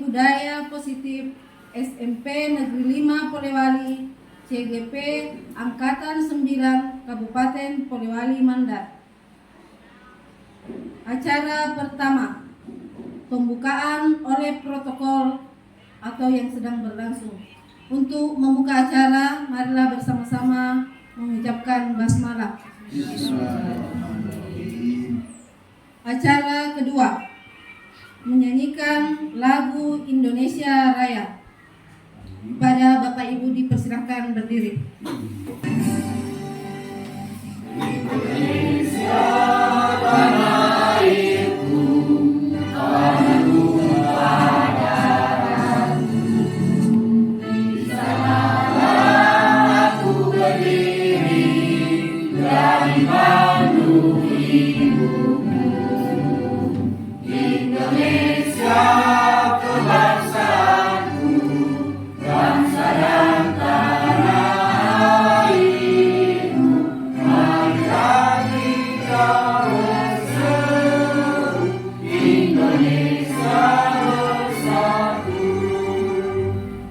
Budaya Positif SMP Negeri 5 Polewali CGP Angkatan 9 Kabupaten Polewali Mandar. Acara pertama, pembukaan oleh protokol atau yang sedang berlangsung. Untuk membuka acara, marilah bersama-sama mengucapkan basmalah. Acara kedua, menyanyikan lagu Indonesia Raya. Pada Bapak Ibu dipersilakan berdiri. Indonesia tanah airku, tanahku padaku. Di sanalah aku berdiri dari mandu ibumu. Indonesia kebangsaanku, bangsa dan tanah airmu. Marilah kita berseru, Indonesia bersatu.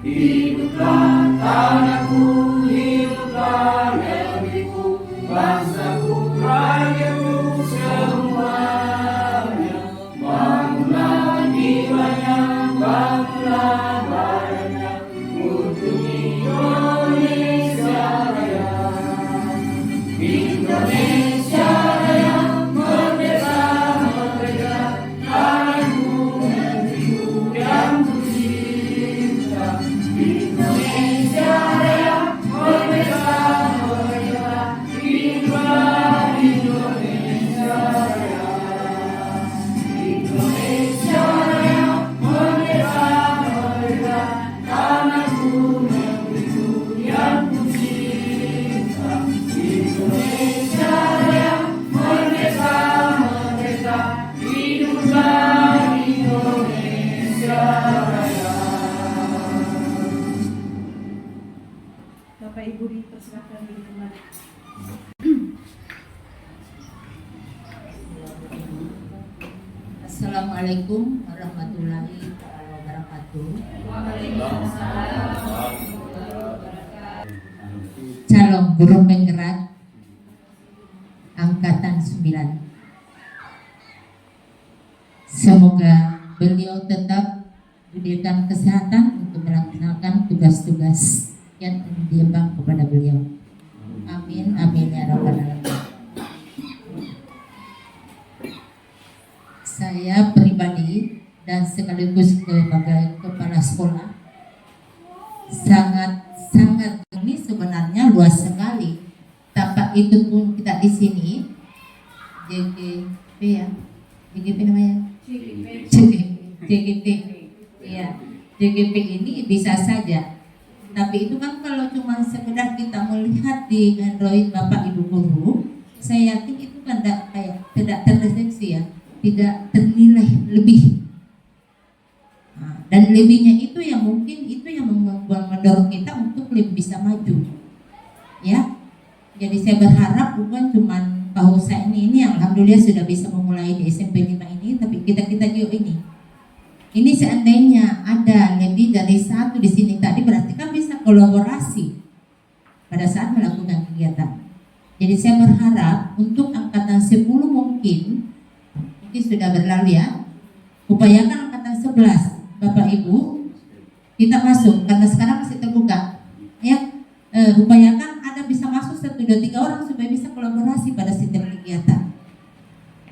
Hiduplah tanahku, hiduplah negeriku, bangsaku, rakyatku semuanya. Bangunlah jiwanya, bangunlah badannya, untuk Indonesia Raya. Indonesia Raya, merdeka, merdeka, tanahku, negeriku yang kucinta. Indonesia Raya, merdeka, merdeka, hiduplah Indonesia Raya. Indonesia Raya, merdeka, merdeka, tanahku, negeriku yang kucinta. Indonesia Raya, merdeka, merdeka, hiduplah Indonesia Raya. Bapak Ibu dipersilakan diri kembali. Assalamualaikum warahmatullahi wabarakatuh. Calon guru penggerak Angkatan 9. Semoga beliau tetap diberikan kesehatan untuk melaksanakan tugas-tugas yang diemban kepada beliau. Amin, amin ya rabbal alamin. Saya pribadi dan sekaligus sebagai kepala sekolah sangat ini sebenarnya luas sekali. Tanpa itu pun kita di sini JGP ya, JGP namanya JGP ya, JGP ini bisa saja. Tapi itu kan kalau cuma sekedar kita melihat di Android Bapak Ibu guru, saya yakin itu kan tidak terdeteksi ya, tidak ternilai lebih. Dan lebihnya itu yang mungkin itu yang mendorong kita untuk lebih bisa maju. Ya. Jadi saya berharap bukan cuma Pak Husa ini alhamdulillah sudah bisa memulai di SMP 5 ini, tapi kita juga ini. Ini seandainya ada lebih dari satu di sini tadi berarti kan bisa kolaborasi pada saat melakukan kegiatan. Jadi saya berharap untuk angkatan 10 mungkin sudah berlalu ya. Upayakan angkatan 11 Bapak Ibu kita masuk karena sekarang masih terbuka. Ya, upayakan ada bisa masuk 1, 2, 3 orang supaya bisa kolaborasi pada setiap kegiatan.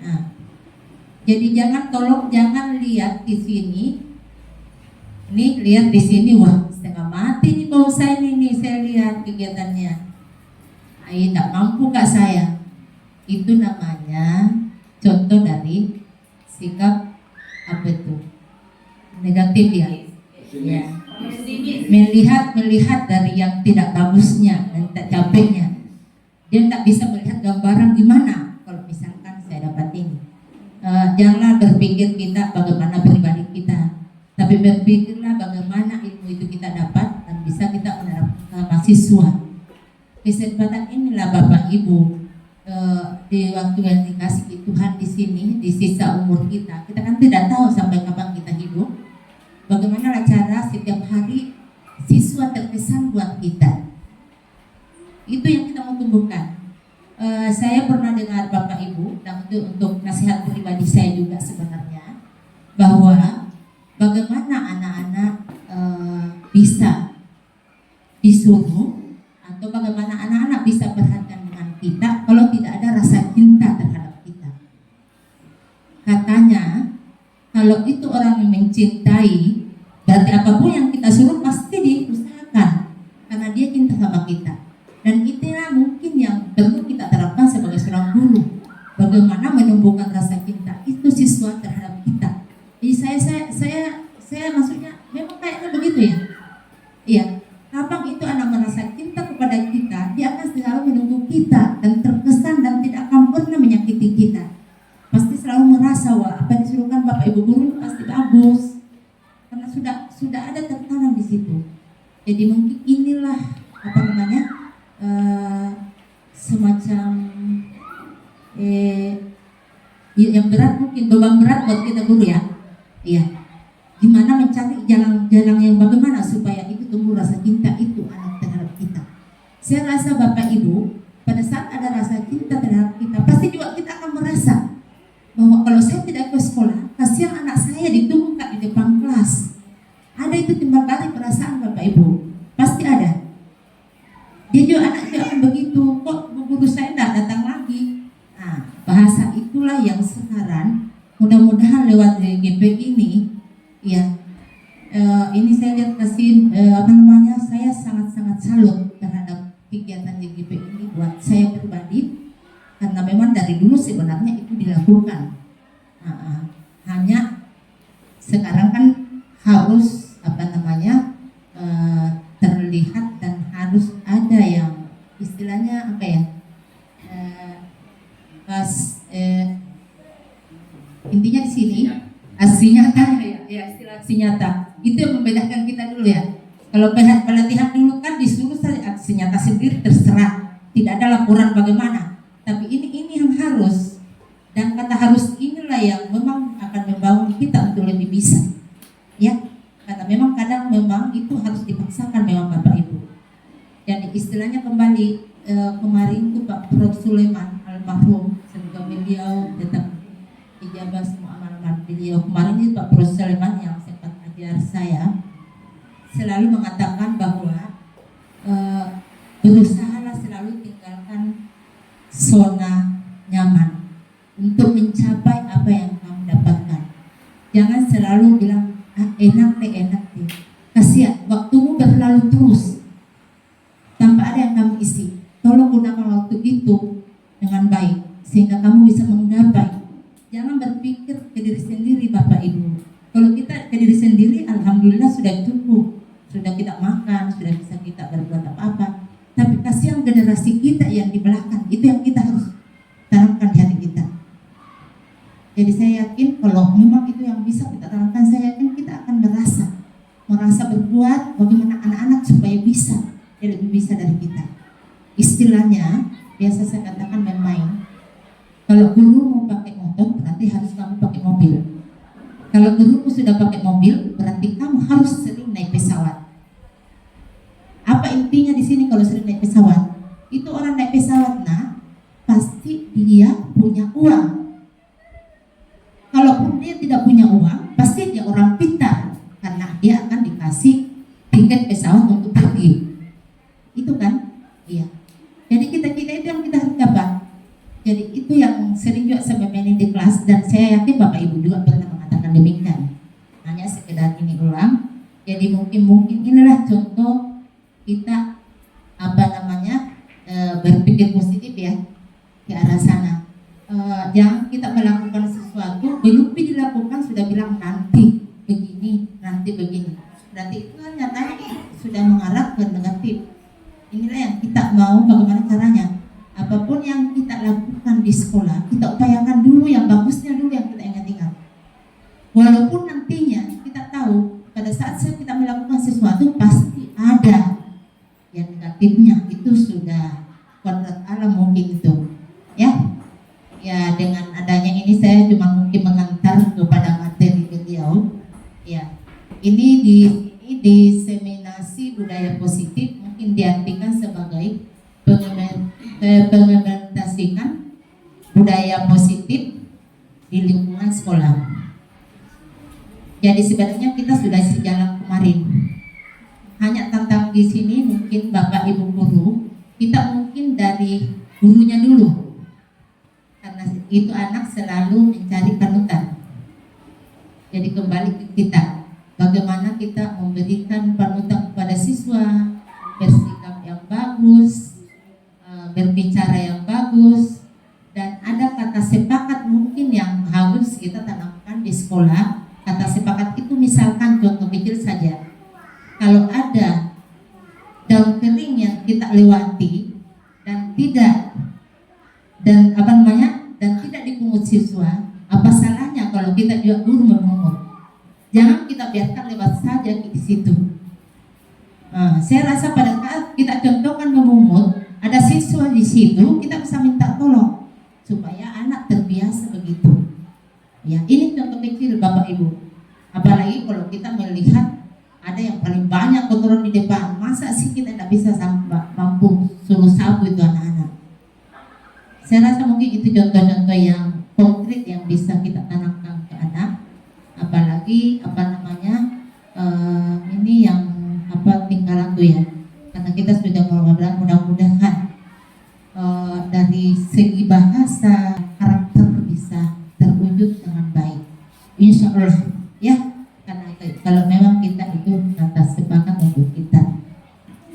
Nah, jadi tolong jangan lihat di sini. Ini lihat di sini wah setengah mati nih bau saya ini saya lihat kegiatannya. Ayo tak mampu kak saya. Itu namanya contoh dari sikap apa itu negatif ya. Ya. Melihat dari yang tidak bagusnya dan tak capeknya. Dia tak bisa melihat gambaran gimana kalau misalkan saya dapat ini. Janganlah berpikir kita bagaimana pribadi kita, tapi berpikirlah bagaimana ilmu itu kita dapat dan bisa kita menerapkan mahasiswa. Kesempatan inilah Bapak Ibu di waktu yang dikasih Tuhan di sini di sisa umur kita kan tidak tahu sampai kapan kita hidup. bagaimana cara setiap hari siswa terkesan buat kita. Itu yang kita mau tumbuhkan. Saya pernah dengar Bapak Ibu, dan itu untuk nasihat pribadi saya juga sebenarnya, bahwa bagaimana anak-anak bisa disuruh atau bagaimana anak-anak bisa perhatian dengan kita kalau tidak ada rasa cinta terhadap kita. Katanya kalau itu orang yang mencintai, berarti apapun yang kita suruh pasti diusahakan karena dia cinta sama kita. Dan itulah mungkin yang perlu kita terapkan sebagai seorang guru. Bagaimana menumbuhkan rasa cinta itu siswa terhadap kita. Jadi saya maksudnya memang kayaknya begitu ya. Iya. Kapan itu anak merasa cinta kepada kita, dia akan selalu menunggu kita dan terkesan dan tidak akan pernah menyakiti kita. Pasti selalu merasa wah apa yang disuruhkan Bapak Ibu guru pasti bagus. Karena sudah ada tertanam di situ. Jadi mungkin inilah apa namanya? Semacam yang berat, mungkin beban berat buat kita guru ya. Iya. Gimana mencari jalan-jalan yang bagaimana supaya itu tumbuh rasa cinta itu anak terhadap kita. Saya rasa Bapak Ibu pada saat ada rasa cinta terhadap kita, pasti juga kita akan merasa bahwa kalau saya tidak ke sekolah, kasihan anak saya ditunggu di depan kelas. Ada itu timbal balik perasaan Bapak Ibu, pasti ada. Dia juga anak juga akan begitu, kok guru saya tidak datang lagi. Nah, bahasa itulah yang sekarang mudah-mudahan lewat GP ini, ya, ini saya lihat kasih saya sangat-sangat salut terhadap kegiatan GP ini buat saya pribadi, karena memang dari dulu sebenarnya itu dilakukan. Hanya sekarang kan harus terlihat dan harus ada yang istilahnya intinya di sini aksi nyata ya istilah aksi nyata itu yang membedakan kita dulu ya. Kalau pelatihan dulu kan disuruh saja aksi nyata sendiri terserah, tidak ada laporan bagaimana. Tapi ini yang harus, dan kata harus inilah yang memang akan membangun kita untuk lebih bisa ya. Karena memang kadang memang itu harus dipaksakan memang Bapak Ibu. Dan istilahnya kembali kemarin itu Pak Prof Sulaiman almarhum, semoga beliau tetap ijabah semua amal-amal beliau. Kemarin itu Pak Prof Sulaiman yang sempat ajar saya selalu mengatakan bahwa berusahalah selalu tinggalkan zona nyaman untuk mencapai apa yang kamu dapatkan. Jangan selalu bilang enak deh. Kasihan, waktumu berlalu terus tanpa ada yang kamu isi. Tolong gunakan waktu itu dengan baik sehingga kamu bisa menggapai. Jangan berpikir ke diri sendiri Bapak Ibu. Kalau kita ke diri sendiri, alhamdulillah sudah cukup, sudah kita makan, sudah bisa kita berbuat apa-apa. Tapi kasihan generasi kita yang di belakang, itu yang kita harus tanamkan di hati kita. Jadi saya yakin kalau memang itu yang bisa kita tanamkan, saya yakin kita akan merasa berbuat bagaimana anak-anak supaya bisa, dia lebih bisa dari kita. Istilahnya biasa saya katakan main-main. Kalau guru mau pakai motor, berarti harus kamu pakai mobil. Kalau gurumu sudah pakai mobil, berarti kamu harus sering naik pesawat. Apa intinya di sini kalau sering naik pesawat? Itu orang naik pesawat, pasti dia punya uang. Kalaupun dia tidak punya uang, pasti dia orang pintar karena dia akan dikasih tiket pesawat untuk pergi. Itu kan? Iya. Jadi kita itu yang kita harus dapat. Jadi itu yang sering juga saya mainin di kelas, dan saya yakin Bapak Ibu juga pernah mengatakan demikian. Hanya sekedar ini ulang. Jadi mungkin inilah contoh kita berpikir positif ya ke arah sana. Jangan kita melakukan sesuatu belum dilakukan sudah bilang nanti begini. Berarti itu kan nyatanya sudah mengarah ke negatif. Inilah yang kita mau bagaimana caranya. Apapun yang kita lakukan di sekolah, kita upayakan dulu yang bagusnya dulu yang kita ingat-ingat. Walaupun nantinya kita tahu pada saat kita melakukan sesuatu pasti ada yang negatifnya, itu sudah kodrat alam mungkin itu. Ya dengan adanya ini saya cuma mungkin mengantar kepada materi beliau. Ya, ini di diseminasi budaya positif mungkin diartikan sebagai pengimplementasikan budaya positif di lingkungan sekolah. Jadi sebenarnya kita sudah sejalan kemarin. Hanya tentang di sini mungkin Bapak Ibu guru, kita mungkin dari gurunya dulu. Karena itu anak selalu mencari panutan. Jadi kembali ke kita, bagaimana kita memberikan panutan kepada siswa, bersikap yang bagus, berbicara yang bagus, dan ada kata sepakat mungkin yang harus kita tanamkan di sekolah. Kata sepakat itu misalkan contoh kecil saja, kalau ada daun kering yang kita lewati dan tidak dipungut siswa, apa salahnya kalau kita juga guru memungut? Jangan kita biarkan lewat saja di situ. Saya rasa pada saat kita contohkan memungut, ada siswa di situ, kita bisa minta tolong supaya anak terbiasa begitu. Ya, ini contoh kecil Bapak Ibu. Apalagi kalau kita melihat ada yang paling banyak kotoran di depan, masa sih kita tidak bisa mampu suruh sapu itu anak-anak? Saya rasa mungkin itu contoh-contoh yang konkret yang bisa kita tanamkan ke anak. Apalagi ini yang tingkah laku ya. Karena kita sudah ngobrol, mudah-mudahan dari segi bahasa karakter bisa terwujud dengan baik. Insya Allah ya. Karena kalau memang kita itu atas sepakat untuk kita.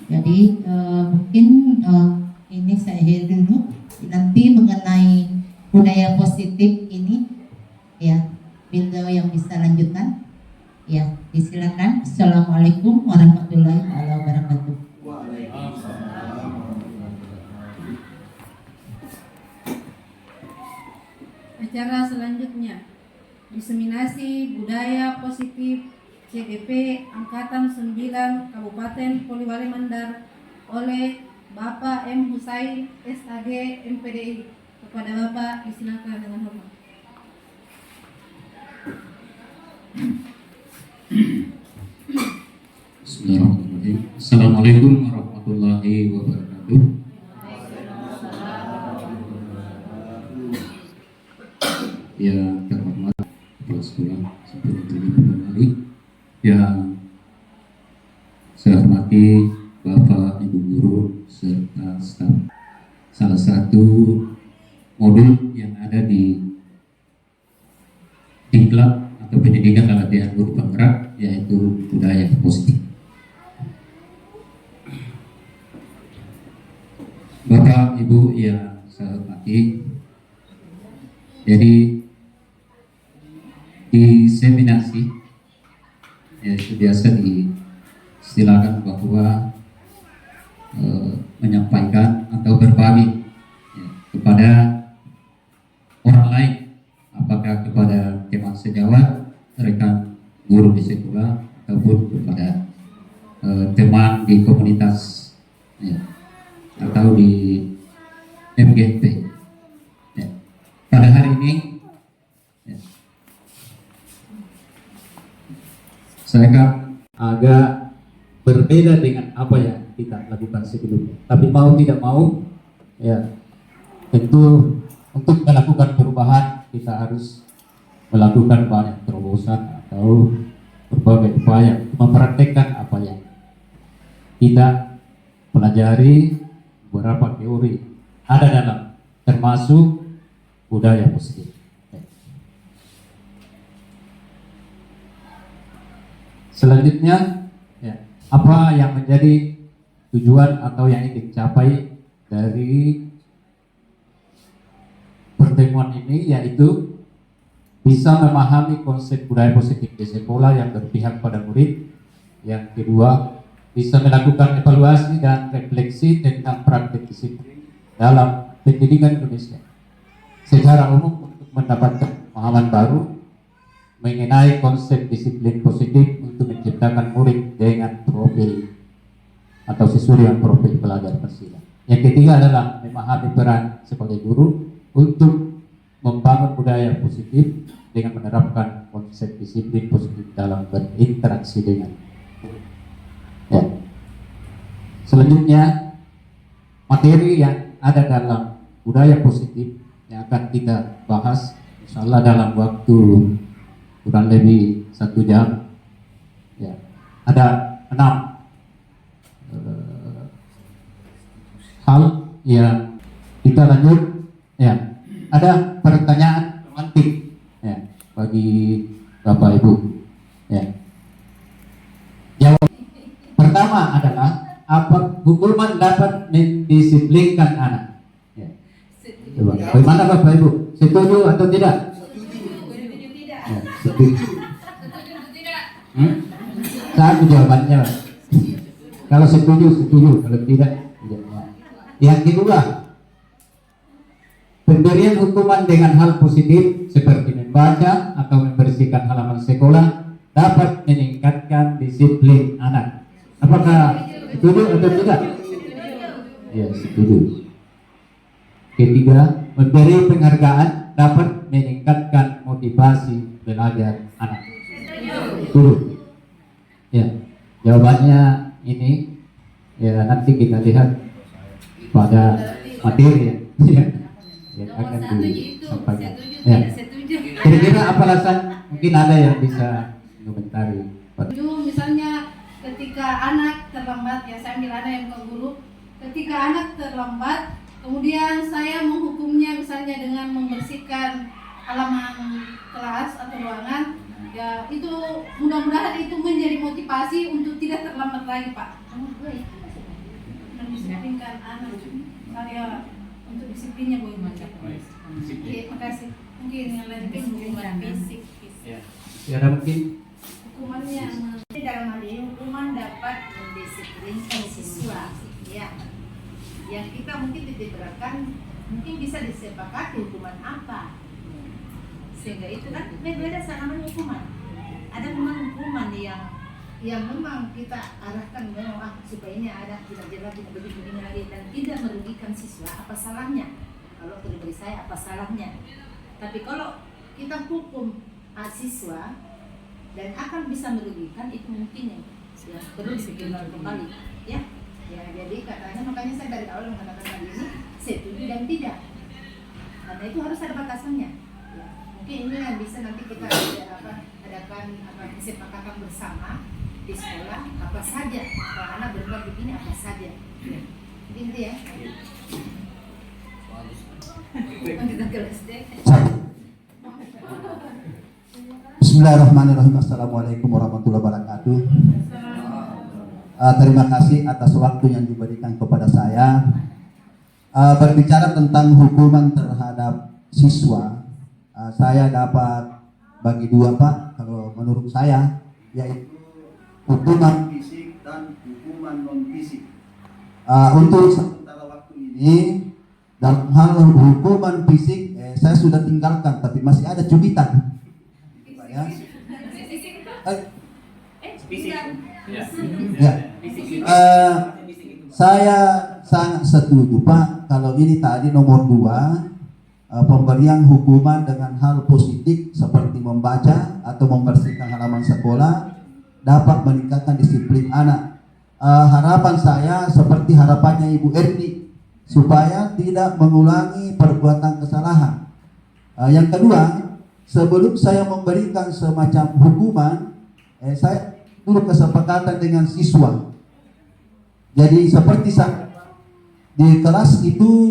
Jadi mungkin ini saya akhiri dulu. Nanti mengenai budaya positif ini ya, beliau yang bisa lanjutkan ya, disilakan. Assalamualaikum warahmatullahi wabarakatuh. Acara selanjutnya, diseminasi budaya positif CGP Angkatan 9 Kabupaten Poliwali Mandar oleh Bapak M. Husain SAG MPDI. Kepada Bapak disilakan dengan hormat. Bismillahirrahmanirrahim. Assalamualaikum warahmatullahi wabarakatuh. Yang terhormat Kepala Sekolah Superintenden Bali, yang saya hormati Bapak Ibu guru serta staf. Salah satu modul yang ada di Diklat atau pendidikan dan latihan guru penggerak yaitu budaya positif. Bapak Ibu yang saya hormati, jadi diseminasi yaitu biasa diistilahkan bahwa menyampaikan atau berbagi kepada orang lain, apakah kepada teman sejawat, rekan guru di sekolah, ataupun kepada teman di komunitas atau di MGP. Pada hari ini saya akan agak berbeda dengan apa yang kita lakukan sebelumnya. Tapi mau tidak mau, ya tentu untuk melakukan perubahan kita harus melakukan banyak terobosan atau berbagai upaya untuk mempraktekkan apa yang kita pelajari. Beberapa teori ada dalam, termasuk budaya positif. Selanjutnya, apa yang menjadi tujuan atau yang ingin dicapai dari pertemuan ini, yaitu bisa memahami konsep budaya positif di sekolah yang berpihak pada murid. Yang kedua, bisa melakukan evaluasi dan refleksi tentang praktik disiplin dalam pendidikan Indonesia secara umum untuk mendapatkan pemahaman baru mengenai konsep disiplin positif untuk menciptakan murid dengan profil atau siswa dengan profil pelajar persila. Yang ketiga adalah memahami peran sebagai guru untuk membangun budaya positif dengan menerapkan konsep disiplin positif dalam berinteraksi dengan. Ya. Selanjutnya, materi yang ada dalam budaya positif yang akan kita bahas, insya Allah dalam waktu kurang lebih 1 jam. Ya. Ada 6 hal yang kita lanjut. Ya. Ada pertanyaan romantik ya bagi Bapak Ibu. Ya. Jawab pertama adalah apa hukuman dapat mendisiplinkan anak? Ya. Coba, bagaimana Bapak Ibu? Setuju atau tidak? Ya, setuju. Satu jawabannya. Kalau setuju, setuju. Kalau tidak, tidak. Yang kedua, pemberian hukuman dengan hal positif seperti membaca atau membersihkan halaman sekolah dapat meningkatkan disiplin anak. Apakah setuju atau tidak? Ya, setuju. Ketiga, memberi penghargaan dapat meningkatkan motivasi belajar anak. Setuju. Ya, jawabannya ini ya nanti kita lihat pada materi ya. Yang akan disampaikan. Ya. Kira-kira apa alasan mungkin ada yang bisa komentari? Misalnya ketika anak terlambat, ya saya ambil anak yang ke guru. Ketika anak terlambat, kemudian saya menghukumnya misalnya dengan membersihkan halaman kelas atau ruangan, ya itu mudah-mudahan itu menjadi motivasi untuk tidak terlambat lagi, Pak. Mendisiplinkan anak saya untuk disiplinnya bagaimana? Oke, makasih. Mungkin yang lain hukuman fisik. Ya, ada mungkin Hukumannya dalam hal ini hukuman dapat mendisiplinkan siswa. Ya, yang kita mungkin diberikan mungkin bisa disepakati hukuman apa, sehingga itu kan beda namanya hukuman. Ada memang hukuman yang memang kita arahkan memang supaya ini ada tidak jelas tidak begini lagi dan tidak merugikan siswa. Apa salahnya? Kalau pribadi saya apa salahnya? Tapi kalau kita hukum siswa dan akan bisa merugikan, itu mungkin yang perlu dipikirkan kembali, ya. Ya, jadi katanya makanya saya dari awal mengatakan hal ini setuju dan tidak, karena itu harus ada batasannya. Ya, mungkin ini yang bisa nanti kita adakan kesepakatan bersama di sekolah apa saja, kalau anak berbuat begini apa saja. Ya. Jadi itu ya. Kita kelas deh. Bismillahirrahmanirrahim. Assalamualaikum warahmatullahi wabarakatuh. Terima kasih atas waktu yang diberikan kepada saya. Berbicara tentang hukuman terhadap siswa, saya dapat bagi dua, Pak. Kalau menurut saya, yaitu hukuman fisik dan hukuman non fisik. Untuk sementara waktu ini, dalam hal hukuman fisik, saya sudah tinggalkan, tapi masih ada cubitan. Ya. Ya. Saya sangat setuju, Pak, kalau ini tadi nomor 2, pemberian hukuman dengan hal positif seperti membaca atau membersihkan halaman sekolah dapat meningkatkan disiplin anak. Harapan saya seperti harapannya Ibu Erni, supaya tidak mengulangi perbuatan kesalahan. Yang kedua, sebelum saya memberikan semacam hukuman, saya dulu kesepakatan dengan siswa. Jadi seperti di kelas itu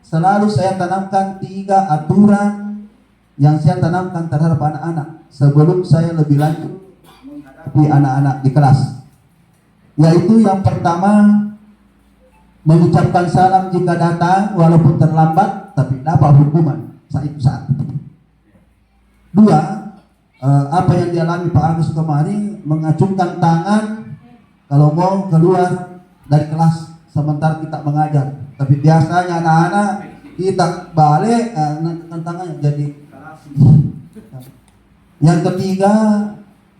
selalu saya tanamkan 3 aturan yang saya tanamkan terhadap anak-anak sebelum saya lebih lanjut menghadapi anak-anak di kelas. Yaitu yang pertama, mengucapkan salam jika datang walaupun terlambat, tapi dapat hukuman saat itu. 2, apa yang dialami Pak Agus kemarin, mengacungkan tangan kalau mau keluar dari kelas sementara kita mengajar. Tapi biasanya anak-anak kita balik tangannya jadi keras. Yang ketiga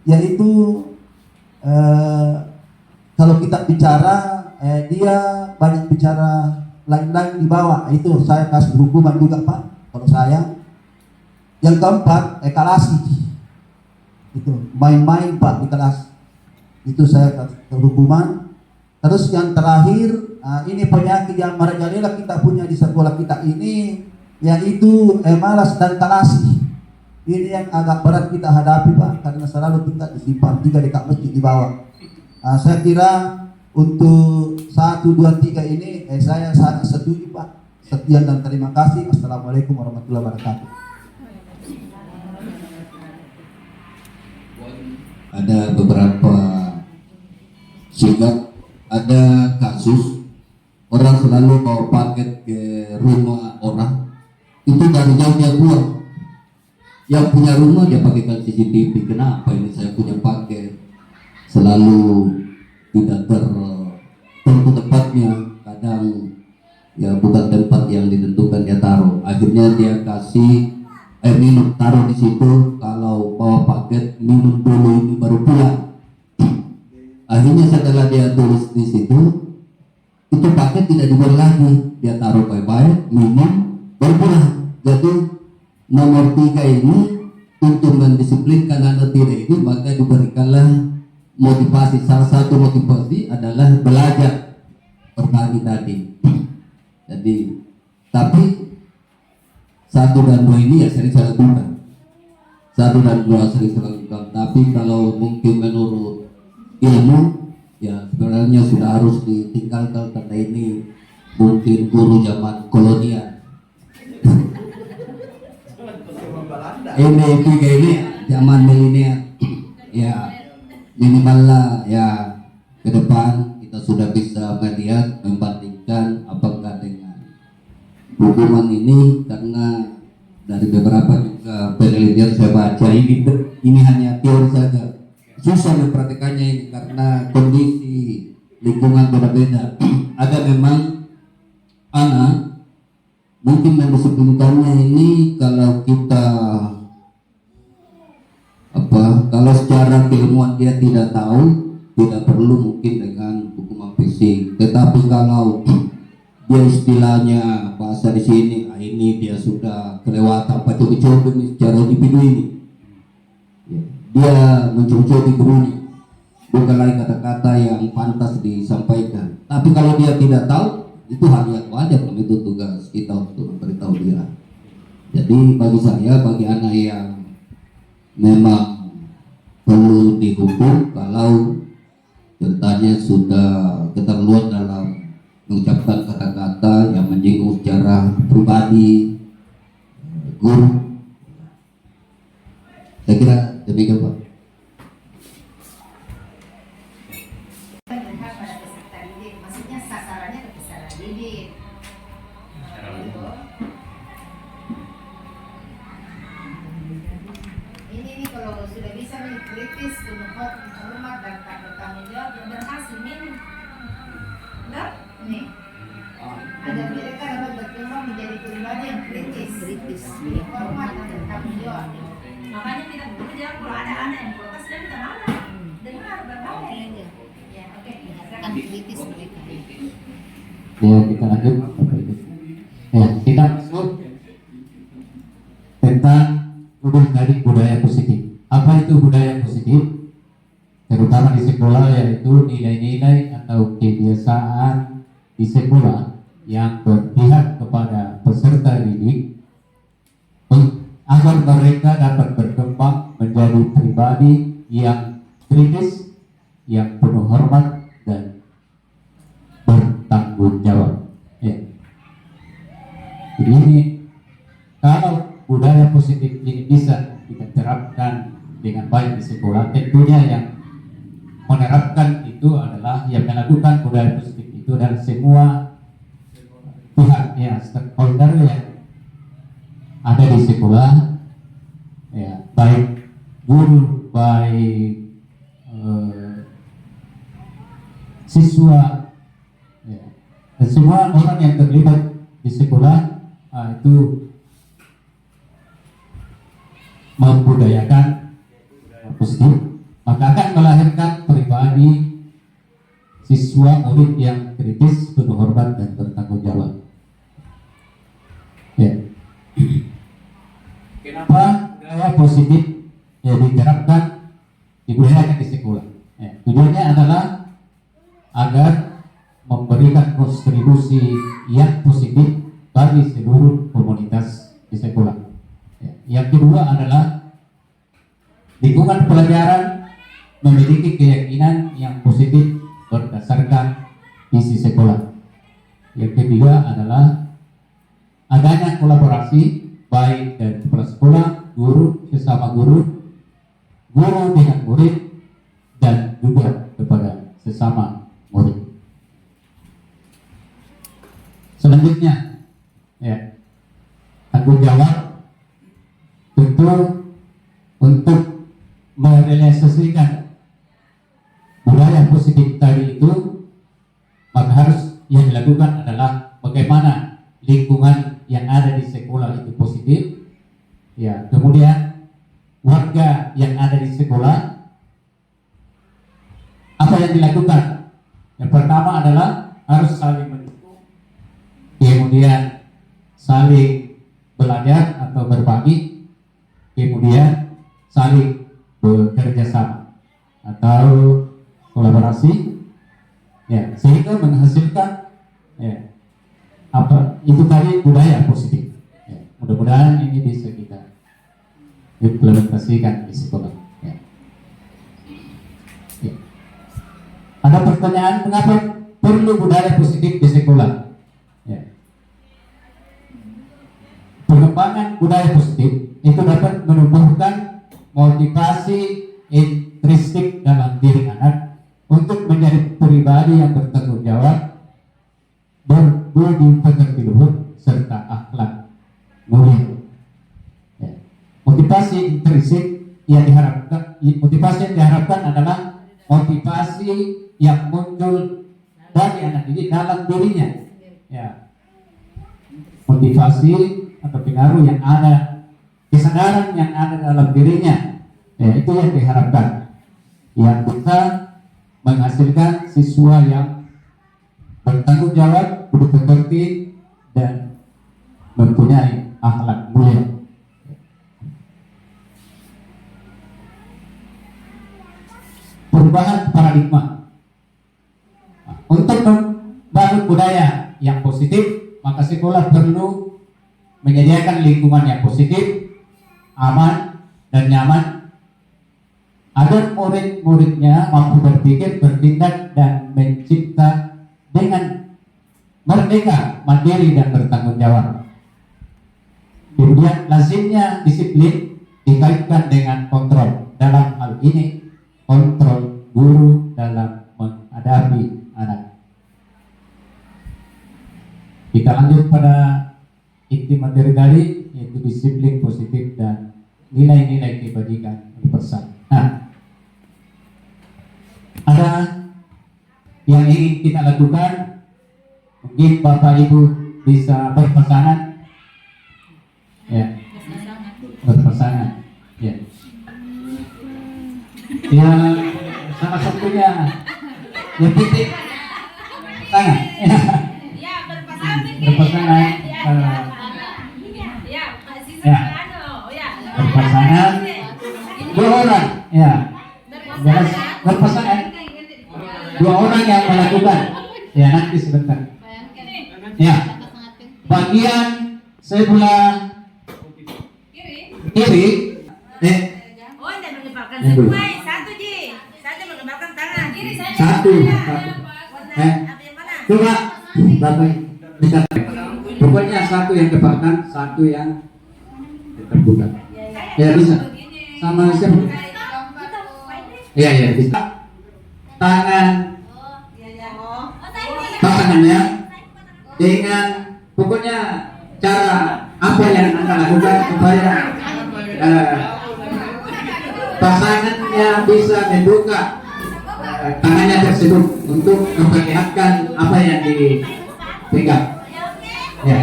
yaitu kalau kita bicara dia banyak bicara lain-lain di bawah, itu saya kasih hukuman juga, Pak, kalau saya. Yang keempat, ekalasi. Itu main-main Pak di kelas. Itu saya hukuman. Terus yang terakhir, ini penyakit yang merajalela kita punya di sekolah kita ini, yaitu malas dan kalasi. Ini yang agak berat kita hadapi Pak, karena selalu kita disimpan 3 dekat masjid di bawah. Saya kira untuk 1, 2, 3 ini saya sangat setuju Pak. Sekian dan terima kasih. Assalamualaikum warahmatullahi wabarakatuh. Ada beberapa sikap, ada kasus orang selalu bawa paket ke rumah orang, itu dari jauh dia keluar. Yang punya rumah dia pakaikan CCTV. Kenapa ini saya punya paket? Selalu tidak tertentu tempatnya. Kadang ya bukan tempat yang ditentukan dia taruh. Akhirnya dia kasih air minum, taruh di situ. Kalau bawa paket, minum dulu ini baru pulang. Akhirnya setelah dia tulis di situ, itu paket tidak dibuat lagi. Dia taruh baik-baik, minum, baru pulang. Jadi nomor 3 ini untuk mendisiplinkan anak tiri ini, maka diberikanlah motivasi. Salah satu motivasi adalah belajar berbagi tadi. Jadi, tapi 1 dan 2 ini ya sering saya lakukan. 1 dan 2 sering saya lakukan. Tapi kalau mungkin menurut ilmu, ya sebenarnya sudah harus ditinggalkan karena ini mungkin guru zaman kolonial. Ini 3 ini zaman milenial. Ya minimal lah ya, ke depan kita sudah bisa melihat, membandingkan apakah dengan hukuman ini, karena dari beberapa juga penelitian saya baca ini hanya teori saja, susah mempraktekannya ini karena kondisi lingkungan berbeda. Ada memang anak mungkin mendisiplinkannya ini kalau kita kalau secara keilmuan dia tidak tahu, tidak perlu mungkin dengan hukuman fisik. Tetapi kalau dia istilahnya bahasa di sini, ini dia sudah kelewatan pacu-pacu secara individu ini, dia mencoba gurunya, bukan lagi kata-kata yang pantas disampaikan. Tapi kalau dia tidak tahu, itu hal yang wajar, itu tugas kita untuk memberitahu dia. Jadi bagi saya, bagi anak yang memang perlu dihukum kalau ceritanya sudah keterlaluan dalam mengucapkan kata-kata yang menyinggung secara pribadi guru. Saya kira demikian Pak. Pada peserta didik, maksudnya sasarannya ke peserta didik. Ini kalau sudah bisa kritis, penuh hormat dan tak bertanggung jawab, yang berhasil ini. Enggak? Nih. Ada mereka dapat berkembang menjadi pribadi yang kritis, hormat dan bertanggung jawab. Makanya kita bekerja kalau ada anak yang protes dan kita mana dengar berbaur. Ya, oke. Akan kritis mereka. Ya, kita lanjut. Ya, kita masuk tentang dari budaya positif. Apa itu budaya positif? Terutama di sekolah, yaitu nilai-nilai atau kebiasaan di sekolah yang berpihak kepada peserta didik agar mereka dapat berkembang menjadi pribadi yang kritis, yang penuh hormat dan bertanggung jawab. Ya. Jadi ini, kalau budaya positif ini bisa kita terapkan dengan baik di sekolah, tentunya yang menerapkan itu adalah yang melakukan budaya positif itu dan semua pihak ya, stakeholder yang ada di sekolah, ya, baik guru, baik siswa, ya, dan semua orang yang terlibat di sekolah itu membudayakan positif, maka akan melahirkan pribadi siswa murid yang kritis, penuh hormat dan bertanggung jawab. Ya. Kenapa positif ya diterapkan dibudayakan di sekolah. Ya, tujuannya adalah agar memberikan kontribusi yang positif bagi seluruh komunitas di sekolah. Ya, yang kedua adalah lingkungan pelajaran memiliki keyakinan yang positif berdasarkan visi sekolah. Yang ketiga adalah adanya kolaborasi baik dari kepala sekolah, guru sesama guru, guru dengan murid, dan juga kepada sesama murid. Selanjutnya, ya, tanggung jawab tentu untuk merealisasikan budaya positif tadi itu, maka harus yang dilakukan adalah bagaimana lingkungan yang ada di sekolah itu positif, ya, kemudian warga yang ada di sekolah apa yang dilakukan. Yang pertama adalah harus saling mendukung, kemudian saling belajar atau berbagi, kemudian saling bekerja sama atau kolaborasi, ya, sehingga menghasilkan, ya, apa itu tadi budaya positif. Ya, mudah-mudahan ini bisa kita implementasikan di sekolah. Ya. Ya. Ada pertanyaan mengapa perlu budaya positif di sekolah? Ya. Pengembangan budaya positif itu dapat menumbuhkan motivasi intrinsik dalam diri anak untuk menjadi pribadi yang bertanggung jawab, berbudi pekerti luhur, serta akhlak mulia. Ya. Motivasi intrinsik yang diharapkan adalah motivasi yang muncul dari anak didik dalam dirinya. Ya. Motivasi atau pengaruh yang ada, kesadaran yang ada dalam dirinya, ya, itu yang diharapkan, yang bisa menghasilkan siswa yang bertanggung jawab, berpekerti, dan mempunyai akhlak mulia. Perubahan paradigma untuk membangun budaya yang positif, maka sekolah perlu menyediakan lingkungan yang positif, aman, dan nyaman agar murid-muridnya mampu berpikir, bertindak, dan mencipta dengan merdeka, mandiri, dan bertanggung jawab. Kemudian lazimnya disiplin dikaitkan dengan kontrol. Dalam hal ini kontrol guru dalam menghadapi anak. Kita lanjut pada inti materi tadi, yaitu disiplin positif dan nilai-nilai kebajikan universal. Nah, ada yang ingin kita lakukan, mungkin Bapak Ibu bisa berpasangan, ya, berpasangan, ya, ya, salah satunya yang penting tangan, ya, berpasangan, ya, berpasangan, dua orang, ya, berpasangan, dua orang yang melakukan, ya, nanti sebentar, ya, bagian sebelah kiri, satu, coba Bapak dekat, pokoknya satu yang ke belakang, satu yang terbuka, ya bisa, sama siapa? Ya, ya, bisa. Tangannya dengan pokoknya cara apa yang Anda lakukan supaya pasangannya bisa membuka tangannya tersebut untuk memperlihatkan apa yang dipegang. Ya.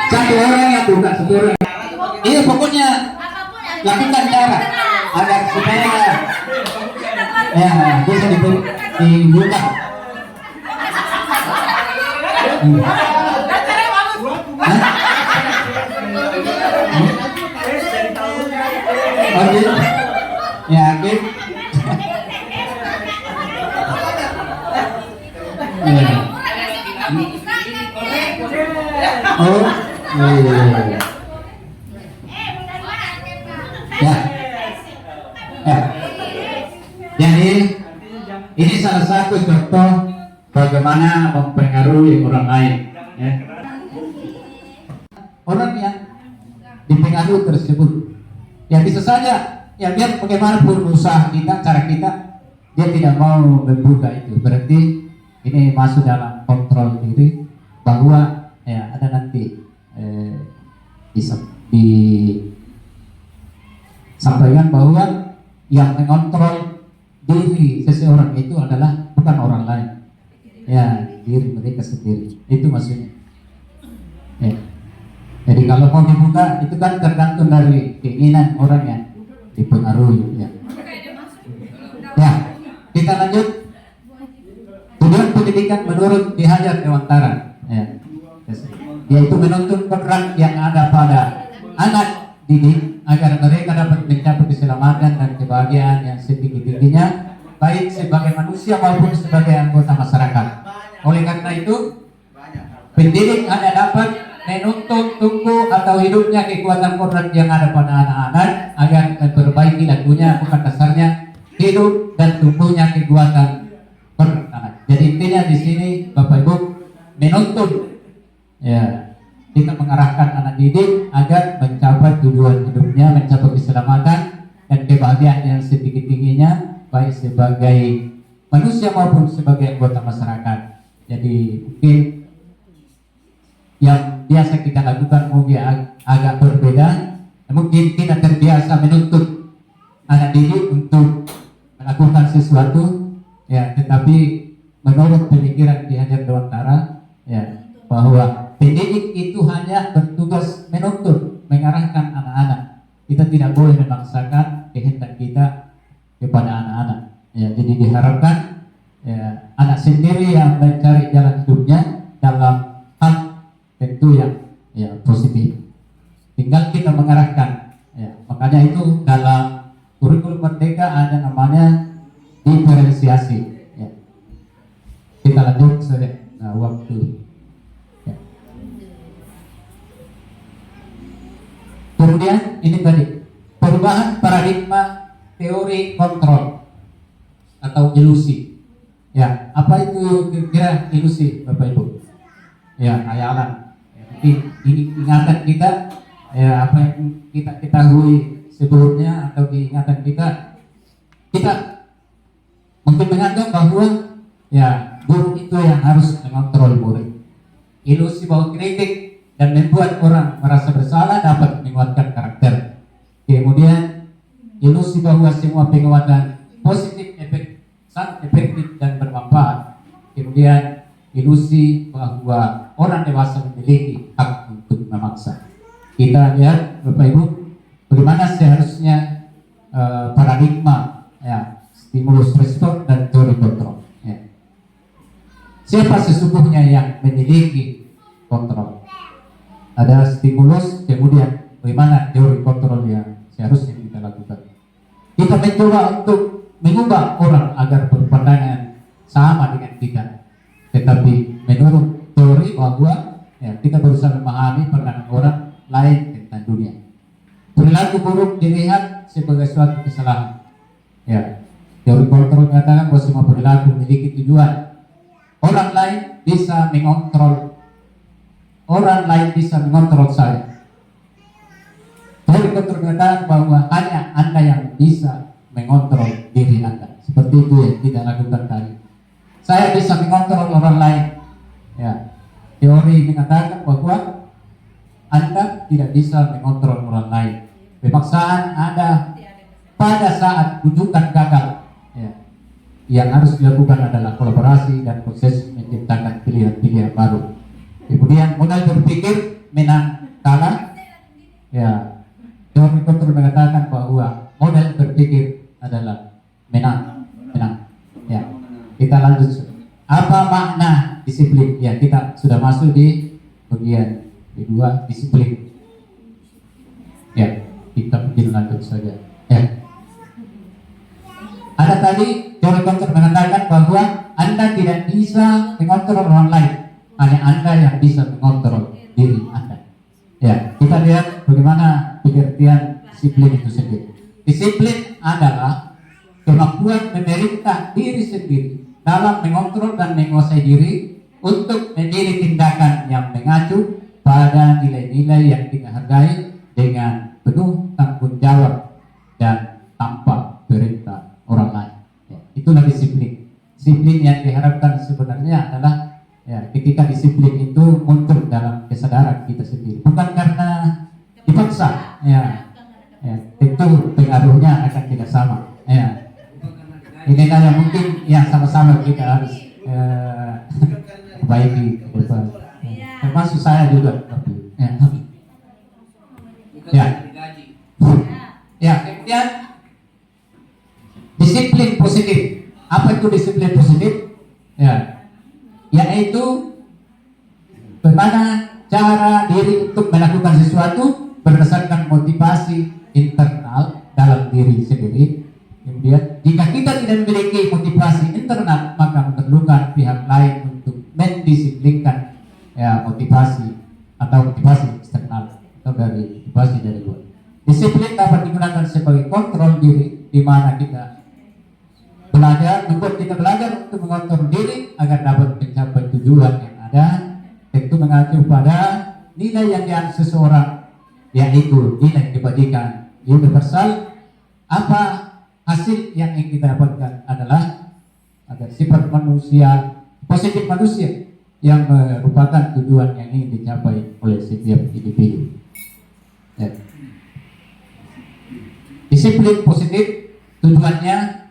Satu orang yang buka, satu orang. Ini pokoknya lakukan cara agar supaya ya bisa dibuka. Oke. Yakin? Ya. Oh, iya. Ya. Ya. Jadi ini salah satu contoh bagaimana mempengaruhi orang lain. Ya. Orang yang dipengaruhi tersebut, ya bisa saja, ya biar bagaimanapun usaha kita, cara kita, dia tidak mau membuka itu. Berarti ini masuk dalam kontrol diri bahwa ya ada nanti bisa disampaikan bahwa yang mengontrol diri seseorang itu adalah bukan orang lain, ya diri mereka sendiri. Itu maksudnya. Ya. Jadi kalau mau dibuka itu kan tergantung dari keinginan orang yang dipengaruhi. Ya, ya kita lanjut. Tujuan pendidikan menurut Ki Hajar Dewantara, ya, yaitu menuntun peran yang ada pada anak didik agar mereka dapat mencapai keselamatan dan kebahagiaan yang setinggi-tingginya, baik sebagai manusia maupun sebagai anggota masyarakat. Oleh karena itu, pendidik hanya dapat menuntut tubuh atau hidupnya kekuatan kodrat yang ada pada anak-anak agar memperbaiki lakunya, bukan dasarnya hidup dan tumbuhnya kekuatan kodrat anak. Jadi intinya di sini Bapak Ibu menuntut, ya, kita mengarahkan anak didik agar mencapai tujuan hidupnya, mencapai keselamatan dan kebahagiaan yang setinggi-tingginya, baik sebagai manusia maupun sebagai anggota masyarakat. Jadi mungkin yang biasa kita lakukan mungkin agak berbeda. Mungkin kita terbiasa menuntut anak didik untuk melakukan sesuatu, ya, tetapi menurut pemikiran Ki Hajar Dewantara, ya, bahwa pendidik itu hanya bertugas menuntut, mengarahkan anak-anak. Kita tidak boleh memaksakan kehendak kita kepada anak-anak. Ya, jadi diharapkan, ya, anak sendiri yang mencari jalan hidupnya dalam hal tentu yang, ya, positif. Tinggal kita mengarahkan. Ya, makanya itu dalam kurikulum Merdeka ada namanya diferensiasi. Ya. Kita lanjut saja. Nah, waktu. Ya. Kemudian ini tadi perubahan paradigma teori kontrol atau ilusi. Ya, apa itu kira-kira ilusi, Bapak Ibu? Ya, khayalan. Ini ingatan kita, ya, apa yang kita ketahui sebelumnya atau diingatan kita mungkin menganggap bahwa, ya, guru itu yang harus mengontrol murid. Ilusi bahwa kritik dan membuat orang merasa bersalah dapat menguatkan karakter. Kemudian ilusi bahwa semua penguatan positif sangat efektif dan bermanfaat. Kemudian ilusi bahwa orang dewasa memiliki hak untuk memaksa. Kita lihat Bapak Ibu bagaimana seharusnya paradigma, ya, stimulus respon dan teori kontrol. Ya. Siapa sesungguhnya yang memiliki kontrol? Ada stimulus, kemudian bagaimana teori kontrol yang seharusnya kita lakukan. Kita mencoba untuk mengubah orang agar berpandangan sama dengan kita, tetapi menurut teori bahwa, ya, kita berusaha memahami pandangan orang lain tentang dunia. Perilaku buruk dilihat sebagai suatu kesalahan. Ya, teori kontrol mengatakan bahwa semua perilaku memiliki tujuan. Orang lain bisa mengontrol saya. Teori kontrol mengatakan bahwa hanya Anda yang bisa mengontrol diri Anda. Seperti itu yang kita lakukan tadi. Saya bisa mengontrol orang lain. Ya, teori mengatakan bahwa Anda tidak bisa mengontrol orang lain. Pemaksaan ada pada saat rujukan gagal. Ya. Yang harus dilakukan adalah kolaborasi dan proses menciptakan pilihan-pilihan baru. Kemudian modal berpikir menang kalah. Ya, teori kontrol mengatakan bahwa modal berpikir adalah menang. Ya, kita lanjut. Apa makna disiplin? Ya, kita sudah masuk di bagian kedua, disiplin. Ya, kita mungkin lanjut saja. Ya. Ada tadi teori kontrol mengatakan bahwa Anda tidak bisa mengontrol orang lain, hanya Anda yang bisa mengontrol diri Anda. Ya, kita lihat bagaimana pengertian disiplin itu sendiri. Disiplin adalah kemampuan memerintah diri sendiri dalam mengontrol dan menguasai diri untuk memilih tindakan yang mengacu pada nilai-nilai yang kita hargai dengan penuh tanggung jawab dan tanpa perintah orang lain. Ya, itulah disiplin. Disiplin yang diharapkan sebenarnya adalah ya, ketika disiplin itu muncul dalam kesadaran kita sendiri, bukan karena dipaksa. Ya, ya, tentu pengaruhnya akan tidak sama. Ya. Ini yang mungkin yang sama-sama kita harus perbaiki. Termasuk saya juga. Ya. Ya. Ya, kemudian disiplin positif. Apa itu disiplin positif? Ya, yaitu bagaimana cara diri untuk melakukan sesuatu berdasarkan motivasi internal dalam diri sendiri. Kemudian jika kita tidak memiliki motivasi internal, maka memerlukan pihak lain untuk mendisiplinkan ya, motivasi eksternal atau dari motivasi dari luar. Disiplin dapat digunakan sebagai kontrol diri, di mana kita membuat kita belajar untuk mengontrol diri agar dapat mencapai tujuan yang ada, tentu mengacu pada nilai yang dianut seseorang, yaitu nilai kebajikan universal. Apa hasil yang ingin kita dapatkan adalah agar sifat manusia, positif manusia yang merupakan tujuan yang ingin dicapai oleh setiap individu. Ya. Disiplin positif tujuannya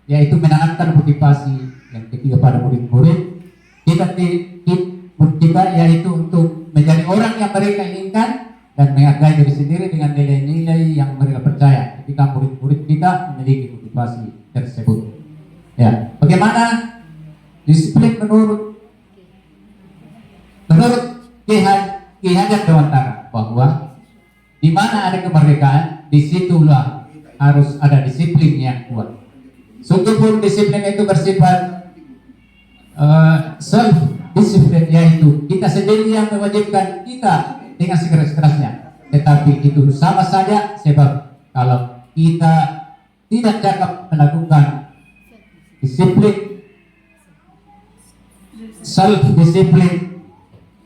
yaitu menanamkan motivasi yang ketiga pada murid-murid kita yaitu untuk menjadi orang yang mereka inginkan dan menghargai diri sendiri dengan nilai-nilai yang mereka percaya. Ketika murid-murid kita memiliki motivasi tersebut. Ya, bagaimana disiplin menurut Ki Hajar Dewantara, bahwa di mana ada kemerdekaan, disitulah harus ada disiplin yang kuat. Sungguh pun disiplin itu bersifat self disiplin, yaitu kita sendiri yang mewajibkan kita dengan sekeras-kerasnya. Tetapi itu sama saja, sebab kalau kita tidak cakap melakukan disiplin self disiplin,